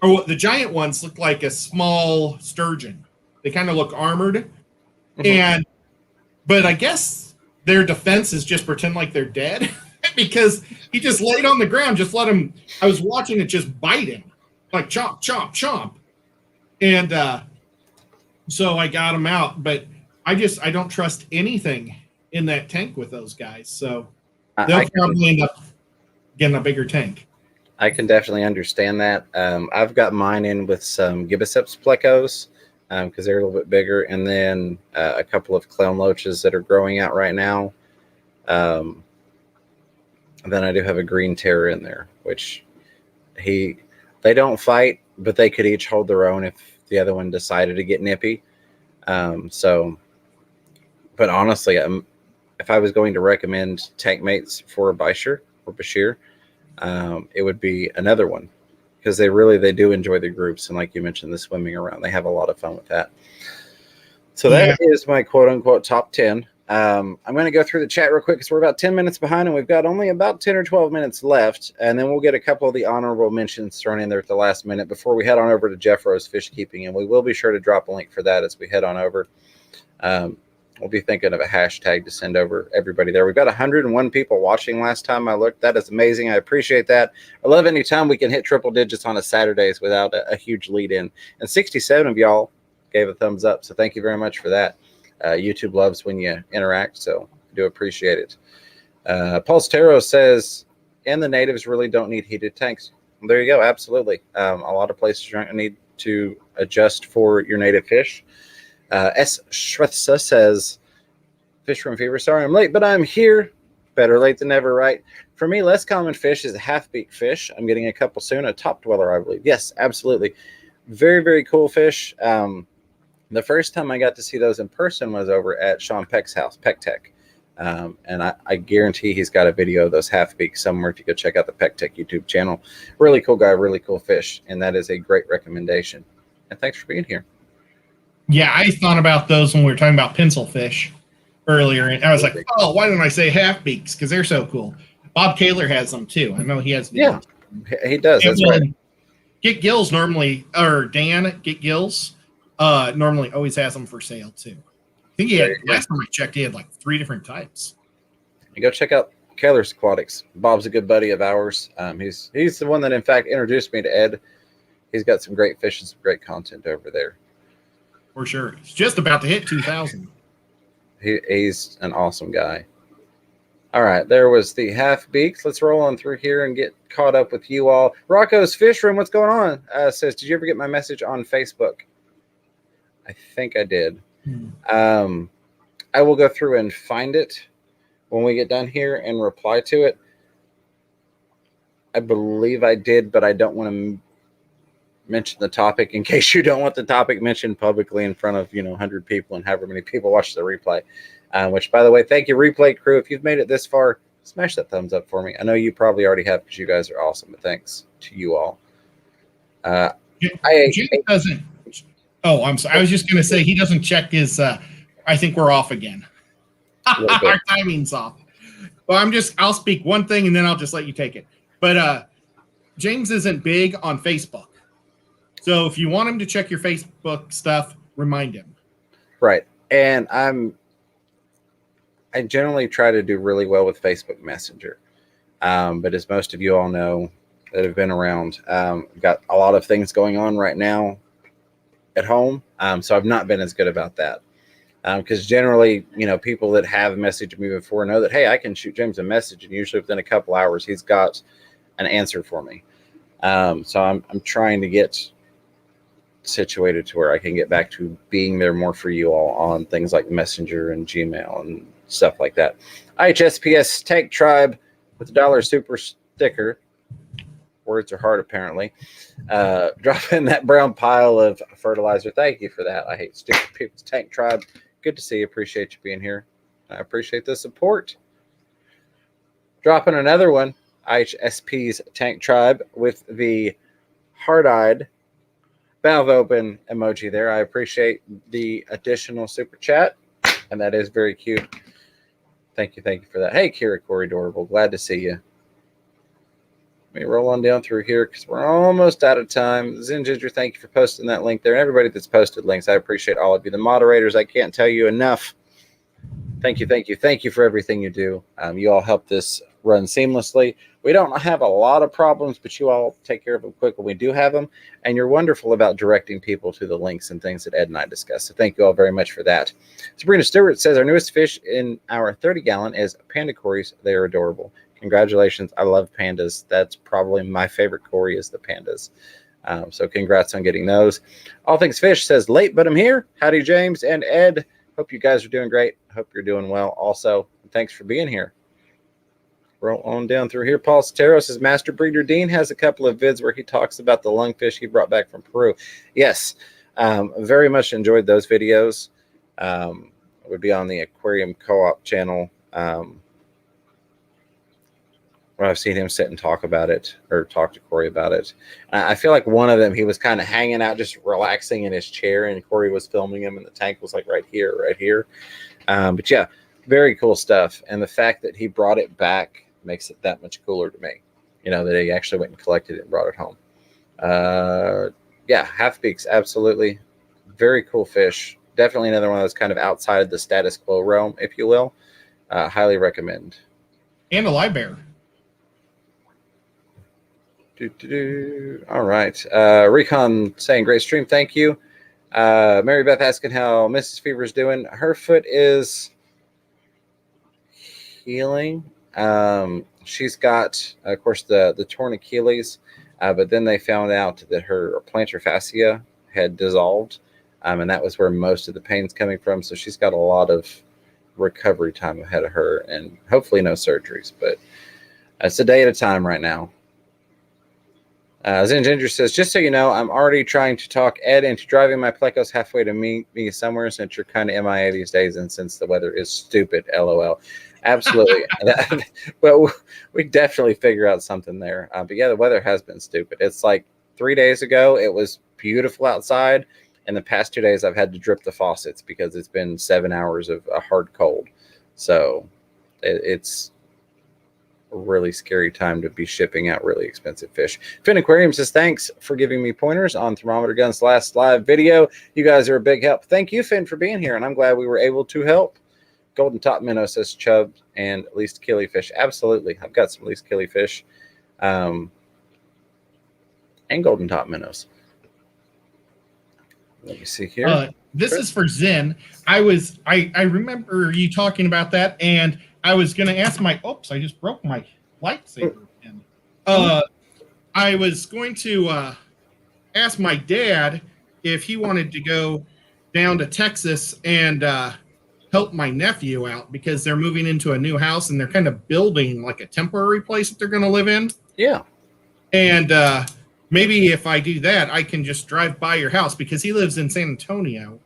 or the giant ones look like a small sturgeon. They kind of look armored, but I guess their defense is just pretend like they're dead because he just laid on the ground, just let him. I was watching it just bite him, like chomp, chomp, chomp, and so I got him out. But I don't trust anything in that tank with those guys, so they'll probably end up getting a bigger tank. I can definitely understand that. I've got mine in with some Gibbosips plecos because they're a little bit bigger, and then a couple of clown loaches that are growing out right now. And then I do have a green terror in there, which they don't fight, but they could each hold their own if the other one decided to get nippy. But honestly, if I was going to recommend tank mates for a Bisher or Bashir, it would be another one because they do enjoy the groups, and like you mentioned, the swimming around, they have a lot of fun with that. So that is my quote unquote top 10. I'm going to go through the chat real quick because we're about 10 minutes behind, and we've got only about 10 or 12 minutes left, and then we'll get a couple of the honorable mentions thrown in there at the last minute before we head on over to Jeff Rose Fish Keeping, and we will be sure to drop a link for that as we head on over. We'll be thinking of a hashtag to send over everybody there. We've got 101 people watching last time I looked. That is amazing. I appreciate that. I love any time we can hit triple digits on a Saturdays without a huge lead in. And 67 of y'all gave a thumbs up. So thank you very much for that. YouTube loves when you interact, so I do appreciate it. Paul Stero says, and the natives really don't need heated tanks. Well, there you go. Absolutely. A lot of places you're going to need to adjust for your native fish. S. Shretsa says, Fish from Fever. Sorry I'm late, but I'm here. Better late than never, right? For me, less common fish is a half-beak fish. I'm getting a couple soon. A top dweller, I believe. Yes, absolutely. Very, very cool fish. The first time I got to see those in person was over at Sean Peck's house, Peck Tech. And I guarantee he's got a video of those half-beaks somewhere if you go check out the Peck Tech YouTube channel. Really cool guy, really cool fish. And that is a great recommendation. And thanks for being here. Yeah, I thought about those when we were talking about pencil fish earlier, and I was like, oh, why didn't I say half beaks? Because they're so cool. Bob Kaler has them too. I know he has videos. Yeah, he does. That's right. Get Gills normally, or Dan Get Gills normally always has them for sale too. I think he had, last time I checked, he had like 3 different types. You go check out Kaler's Aquatics. Bob's a good buddy of ours. He's the one that, in fact, introduced me to Ed. He's got some great fish and some great content over there. For sure. It's just about to hit 2,000. He's an awesome guy. All right, there was the half beaks. Let's roll on through here and get caught up with you all. Rocco's Fish Room, what's going on? Says, did you ever get my message on Facebook? I think I did. I will go through and find it when we get done here and reply to it. I believe I did, but I don't want to mention the topic in case you don't want the topic mentioned publicly in front of 100 people and however many people watch the replay. Which, by the way, thank you, replay crew. If you've made it this far, smash that thumbs up for me. I know you probably already have because you guys are awesome, but thanks to you all. Jim doesn't. Oh, I'm sorry. I was just going to say he doesn't check his. I think we're off again. Our timing's off. Well, I'll speak one thing and then I'll just let you take it. But James isn't big on Facebook. So if you want him to check your Facebook stuff, remind him. Right. And I generally try to do really well with Facebook Messenger. But as most of you all know that have been around, got a lot of things going on right now at home. So I've not been as good about that. Because generally, people that have messaged me before know that, hey, I can shoot James a message, and usually within a couple hours, he's got an answer for me. So I'm trying to get situated to where I can get back to being there more for you all on things like Messenger and Gmail and stuff like that. IHSPS Tank Tribe with the $1 super sticker. Words are hard, apparently. Drop in that brown pile of fertilizer. Thank you for that. I hate stupid people's Tank Tribe. Good to see you. Appreciate you being here. I appreciate the support. Dropping another one. IHSP's Tank Tribe with the heart-eyed valve open emoji there. I appreciate the additional super chat, and that is very cute. Thank you for that. Hey, Kira Corey Adorable, glad to see you. Let me roll on down through here because we're almost out of time. Zen Ginger, thank you for posting that link there. And everybody that's posted links, I appreciate all of you. The moderators, I can't tell you enough. Thank you for everything you do. You all help this run seamlessly. We don't have a lot of problems, but you all take care of them quick when we do have them. And you're wonderful about directing people to the links and things that Ed and I discuss. So thank you all very much for that. Sabrina Stewart says, our newest fish in our 30-gallon is panda cories. They are adorable. Congratulations. I love pandas. That's probably my favorite cory is the pandas. So congrats on getting those. All Things Fish says, late, but I'm here. Howdy, James and Ed. Hope you guys are doing great. Hope you're doing well also. Thanks for being here. Roll on down through here. Paul Sotero says, Master Breeder Dean has a couple of vids where he talks about the lungfish he brought back from Peru. Yes, very much enjoyed those videos. It would be on the Aquarium Co-op channel. Where I've seen him sit and talk about it, or talk to Corey about it. I feel like one of them, he was kind of hanging out, just relaxing in his chair, and Corey was filming him, and the tank was like right here. But yeah, very cool stuff. And the fact that he brought it back makes it that much cooler to me. You know, that he actually went and collected it and brought it home. Yeah, half beaks, absolutely. Very cool fish. Definitely another one that's kind of outside the status quo realm, if you will. Highly recommend. And a live bear. All right. Recon saying great stream. Thank you. Mary Beth asking how Mrs. Fever is doing. Her foot is healing. She's got, of course, the torn Achilles, but then they found out that her plantar fascia had dissolved, and that was where most of the pain's coming from. So she's got a lot of recovery time ahead of her, and hopefully no surgeries. But it's a day at a time right now. Zen Ginger says, just so you know, I'm already trying to talk Ed into driving my plecos halfway to meet me somewhere since you're kind of MIA these days and since the weather is stupid, LOL. Absolutely. But we definitely figure out something there. But yeah, the weather has been stupid. It's like 3 days ago, it was beautiful outside. And the past 2 days, I've had to drip the faucets because it's been 7 hours of a hard cold. So it's a really scary time to be shipping out really expensive fish. Finn Aquarium says, thanks for giving me pointers on Thermometer Gun's last live video. You guys are a big help. Thank you, Finn, for being here, and I'm glad we were able to help. Golden Top Minnow says chub and least killifish. Absolutely. I've got some least killifish and golden top minnows. Let me see here. This is for Zen. I remember you talking about that, and I was going to ask I just broke my lightsaber pen. I was going to ask my dad if he wanted to go down to Texas and help my nephew out because they're moving into a new house and they're kind of building like a temporary place that they're going to live in. Yeah. And maybe if I do that, I can just drive by your house because he lives in San Antonio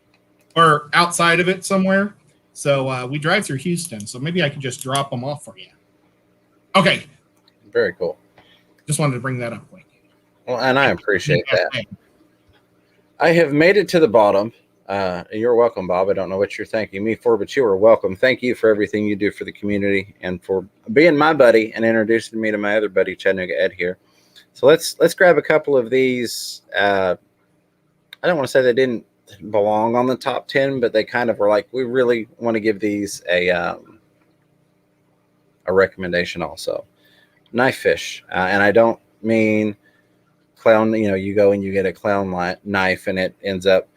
or outside of it somewhere. So we drive through Houston. So maybe I could just drop them off for you. Okay. Very cool. Just wanted to bring that up. Well, and I appreciate that. I have made it to the bottom. You're welcome, Bob. I don't know what you're thanking me for, but you are welcome. Thank you for everything you do for the community and for being my buddy and introducing me to my other buddy, Chattanooga Ed here. So let's grab a couple of these. I don't want to say they didn't belong on the top 10, but they kind of were like, we really want to give these a recommendation also. Knife fish. And I don't mean clown, you go and you get a clown knife and it ends up.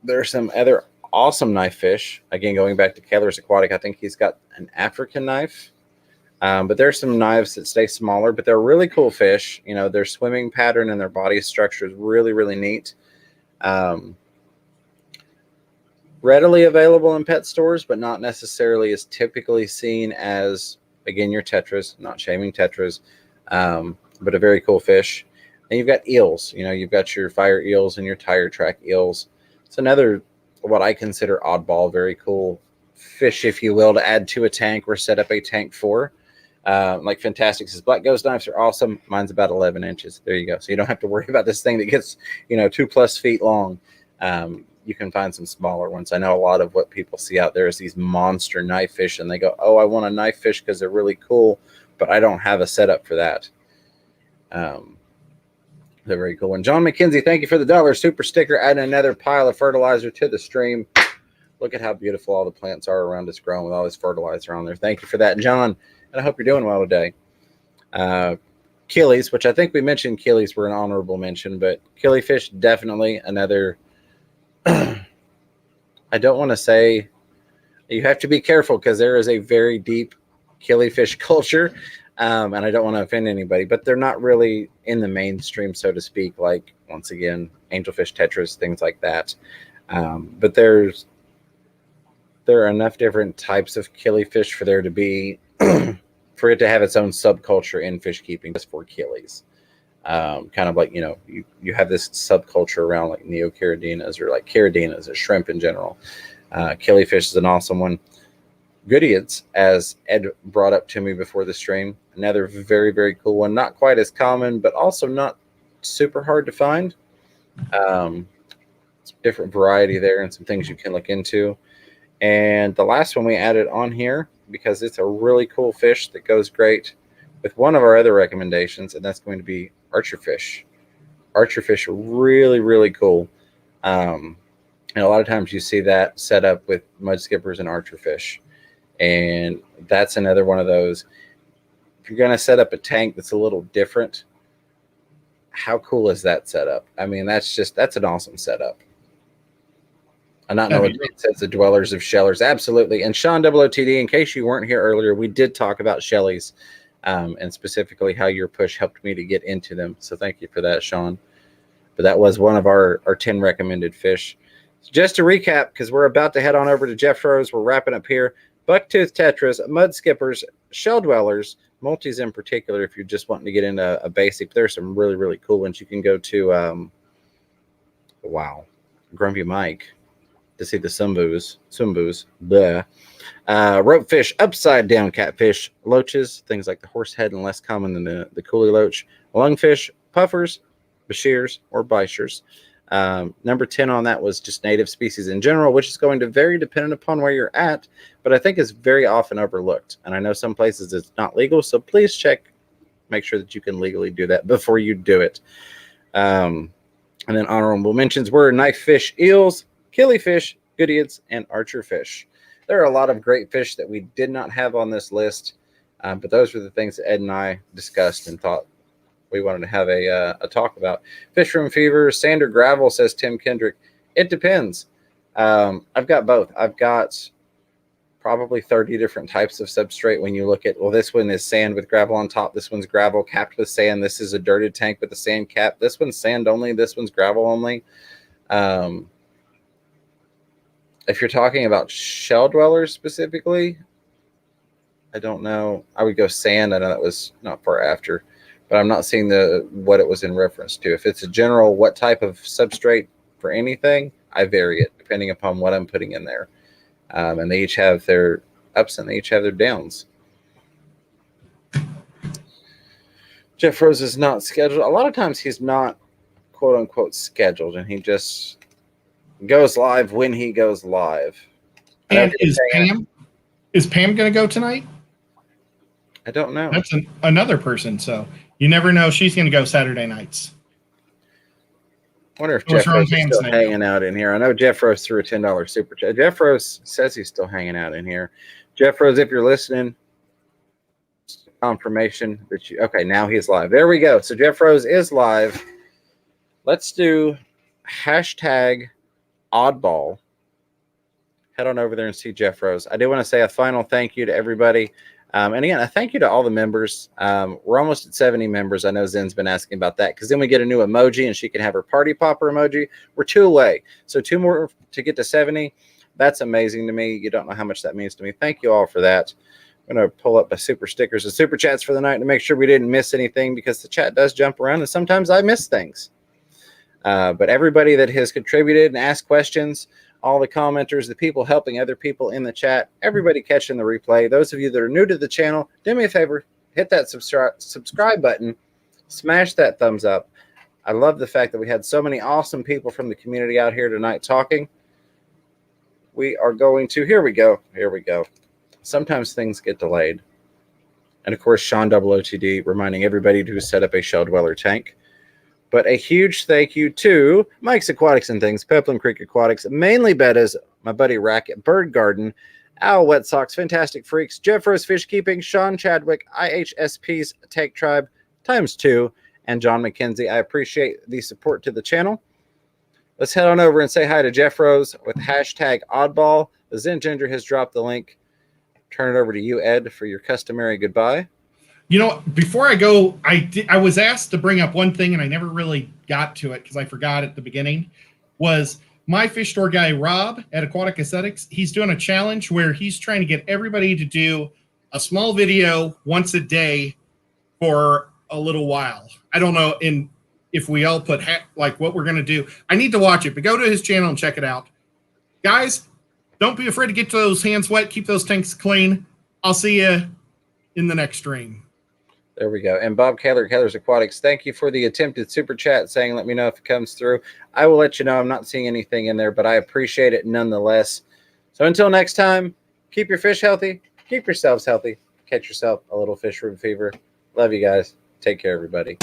There's some other awesome knife fish. Again, going back to Keller's Aquatic, I think he's got an African knife. But there's some knives that stay smaller, but they're really cool fish. Their swimming pattern and their body structure is really, really neat. Readily available in pet stores, but not necessarily as typically seen as, again, your tetras. Not shaming tetras, but a very cool fish. And you've got eels. You know, you've got your fire eels and your tire track eels. It's another, what I consider oddball, very cool fish, if you will, to add to a tank or set up a tank for. Like Fantastic says, black ghost knives are awesome. Mine's about 11 inches. There you go. So you don't have to worry about this thing that gets, 2+ feet long. You can find some smaller ones. I know a lot of what people see out there is these monster knife fish, and they go, oh, I want a knife fish because they're really cool, but I don't have a setup for that. They're very cool. And John McKenzie, thank you for the $1 super sticker. Adding another pile of fertilizer to the stream. Look at how beautiful all the plants are around us growing with all this fertilizer on there. Thank you for that, John. And I hope you're doing well today. Killies, which I think we mentioned Killies were an honorable mention, but killifish, definitely another. I don't want to say, you have to be careful because there is a very deep killifish culture, and I don't want to offend anybody, but they're not really in the mainstream, so to speak, like, once again, angelfish, tetras, things like that. But there are enough different types of killifish for there to be, for it to have its own subculture in fish keeping, just for killies. Kind of like, you have this subculture around like neocaradinas or like caridinas or shrimp in general. Killifish is an awesome one. Goodeids, as Ed brought up to me before the stream, another very, very cool one. Not quite as common, but also not super hard to find. It's a different variety there and some things you can look into. And the last one we added on here, because it's a really cool fish that goes great with one of our other recommendations, and that's going to be archerfish. Archerfish are really, really cool. And a lot of times you see that set up with mudskippers and archerfish. And that's another one of those. If you're going to set up a tank that's a little different, how cool is that setup? I mean, that's an awesome setup. And not know it says the dwellers of shellers. Absolutely. And Sean OOTD, in case you weren't here earlier, we did talk about shellies. And specifically how your push helped me to get into them. So thank you for that, Sean. But that was one of our 10 recommended fish. So just to recap, because we're about to head on over to Jeff Rose, we're wrapping up here. Bucktooth tetras, mudskippers, shell dwellers, multis in particular, if you're just wanting to get into a basic. There's some really, really cool ones. You can go to, Grumpy Mike to see the sumbus, bleh. Ropefish, upside down catfish, loaches, things like the horsehead and less common than the coolie loach, lungfish, puffers, bashirs, or bishers. Number 10 on that was just native species in general, which is going to vary depending upon where you're at, but I think is very often overlooked. And I know some places it's not legal, so please make sure that you can legally do that before you do it. And then honorable mentions were knife fish, eels, killifish, goodeids, and archerfish. There are a lot of great fish that we did not have on this list, but those were the things that Ed and I discussed and thought we wanted to have a talk about. Fish room fever, sand or gravel, says Tim Kendrick. It depends. I've got both. I've got probably 30 different types of substrate. When you look at, well, this one is sand with gravel on top. This one's gravel capped with sand. This is a dirted tank with a sand cap. This one's sand only. This one's gravel only. If you're talking about shell dwellers specifically, I don't know. I would go sand. I know that was not far after, but I'm not seeing what it was in reference to. If it's a general, what type of substrate for anything, I vary it depending upon what I'm putting in there. And they each have their ups and they each have their downs. Jeff Rose is not scheduled. A lot of times he's not, quote unquote, scheduled, and he just goes live when he goes live. And is Pam going to go tonight? I don't know. That's another person, so you never know. She's going to go Saturday nights. I wonder if Jeff Rose is still hanging out in here. I know Jeff Rose threw a $10 super chat. Jeff Rose says he's still hanging out in here. Jeff Rose, if you're listening, confirmation that you, okay, now he's live. There we go. So Jeff Rose is live. Let's do hashtag Oddball. Head on over there and see Jeff Rose. I do want to say a final thank you to everybody. And again, a thank you to all the members. We're almost at 70 members. I know Zen's been asking about that because then we get a new emoji and she can have her party popper emoji. We're 2 away. So 2 more to get to 70. That's amazing to me. You don't know how much that means to me. Thank you all for that. I'm going to pull up my super stickers and super chats for the night to make sure we didn't miss anything because the chat does jump around and sometimes I miss things. But everybody that has contributed and asked questions, all the commenters, the people helping other people in the chat, everybody catching the replay. Those of you that are new to the channel, do me a favor, hit that subscribe button, smash that thumbs up. I love the fact that we had so many awesome people from the community out here tonight talking. We are going to, here we go. Sometimes things get delayed. And of course, Sean OOTD reminding everybody to set up a shell dweller tank. But a huge thank you to Mike's Aquatics and Things, Peplum Creek Aquatics, Mainly Bettas, my buddy Racket, Bird Garden, Owl Wet Socks, Fantastic Freaks, Jeff Rose Fish Keeping, Sean Chadwick, IHSP's Tank Tribe ×2, and John McKenzie. I appreciate the support to the channel. Let's head on over and say hi to Jeff Rose with hashtag Oddball. The Zen Ginger has dropped the link. Turn it over to you, Ed, for your customary goodbye. You know, before I go, I was asked to bring up one thing, and I never really got to it because I forgot at the beginning, was my fish store guy, Rob, at Aquatic Aesthetics. He's doing a challenge where he's trying to get everybody to do a small video once a day for a little while. I don't know if we all put like what we're going to do. I need to watch it, but go to his channel and check it out. Guys, don't be afraid to get those hands wet. Keep those tanks clean. I'll see you in the next stream. There we go. And Bob Kaler, Keller's Aquatics, thank you for the attempted super chat saying, let me know if it comes through. I will let you know. I'm not seeing anything in there, but I appreciate it nonetheless. So until next time, keep your fish healthy. Keep yourselves healthy. Catch yourself a little fish room fever. Love you guys. Take care, everybody.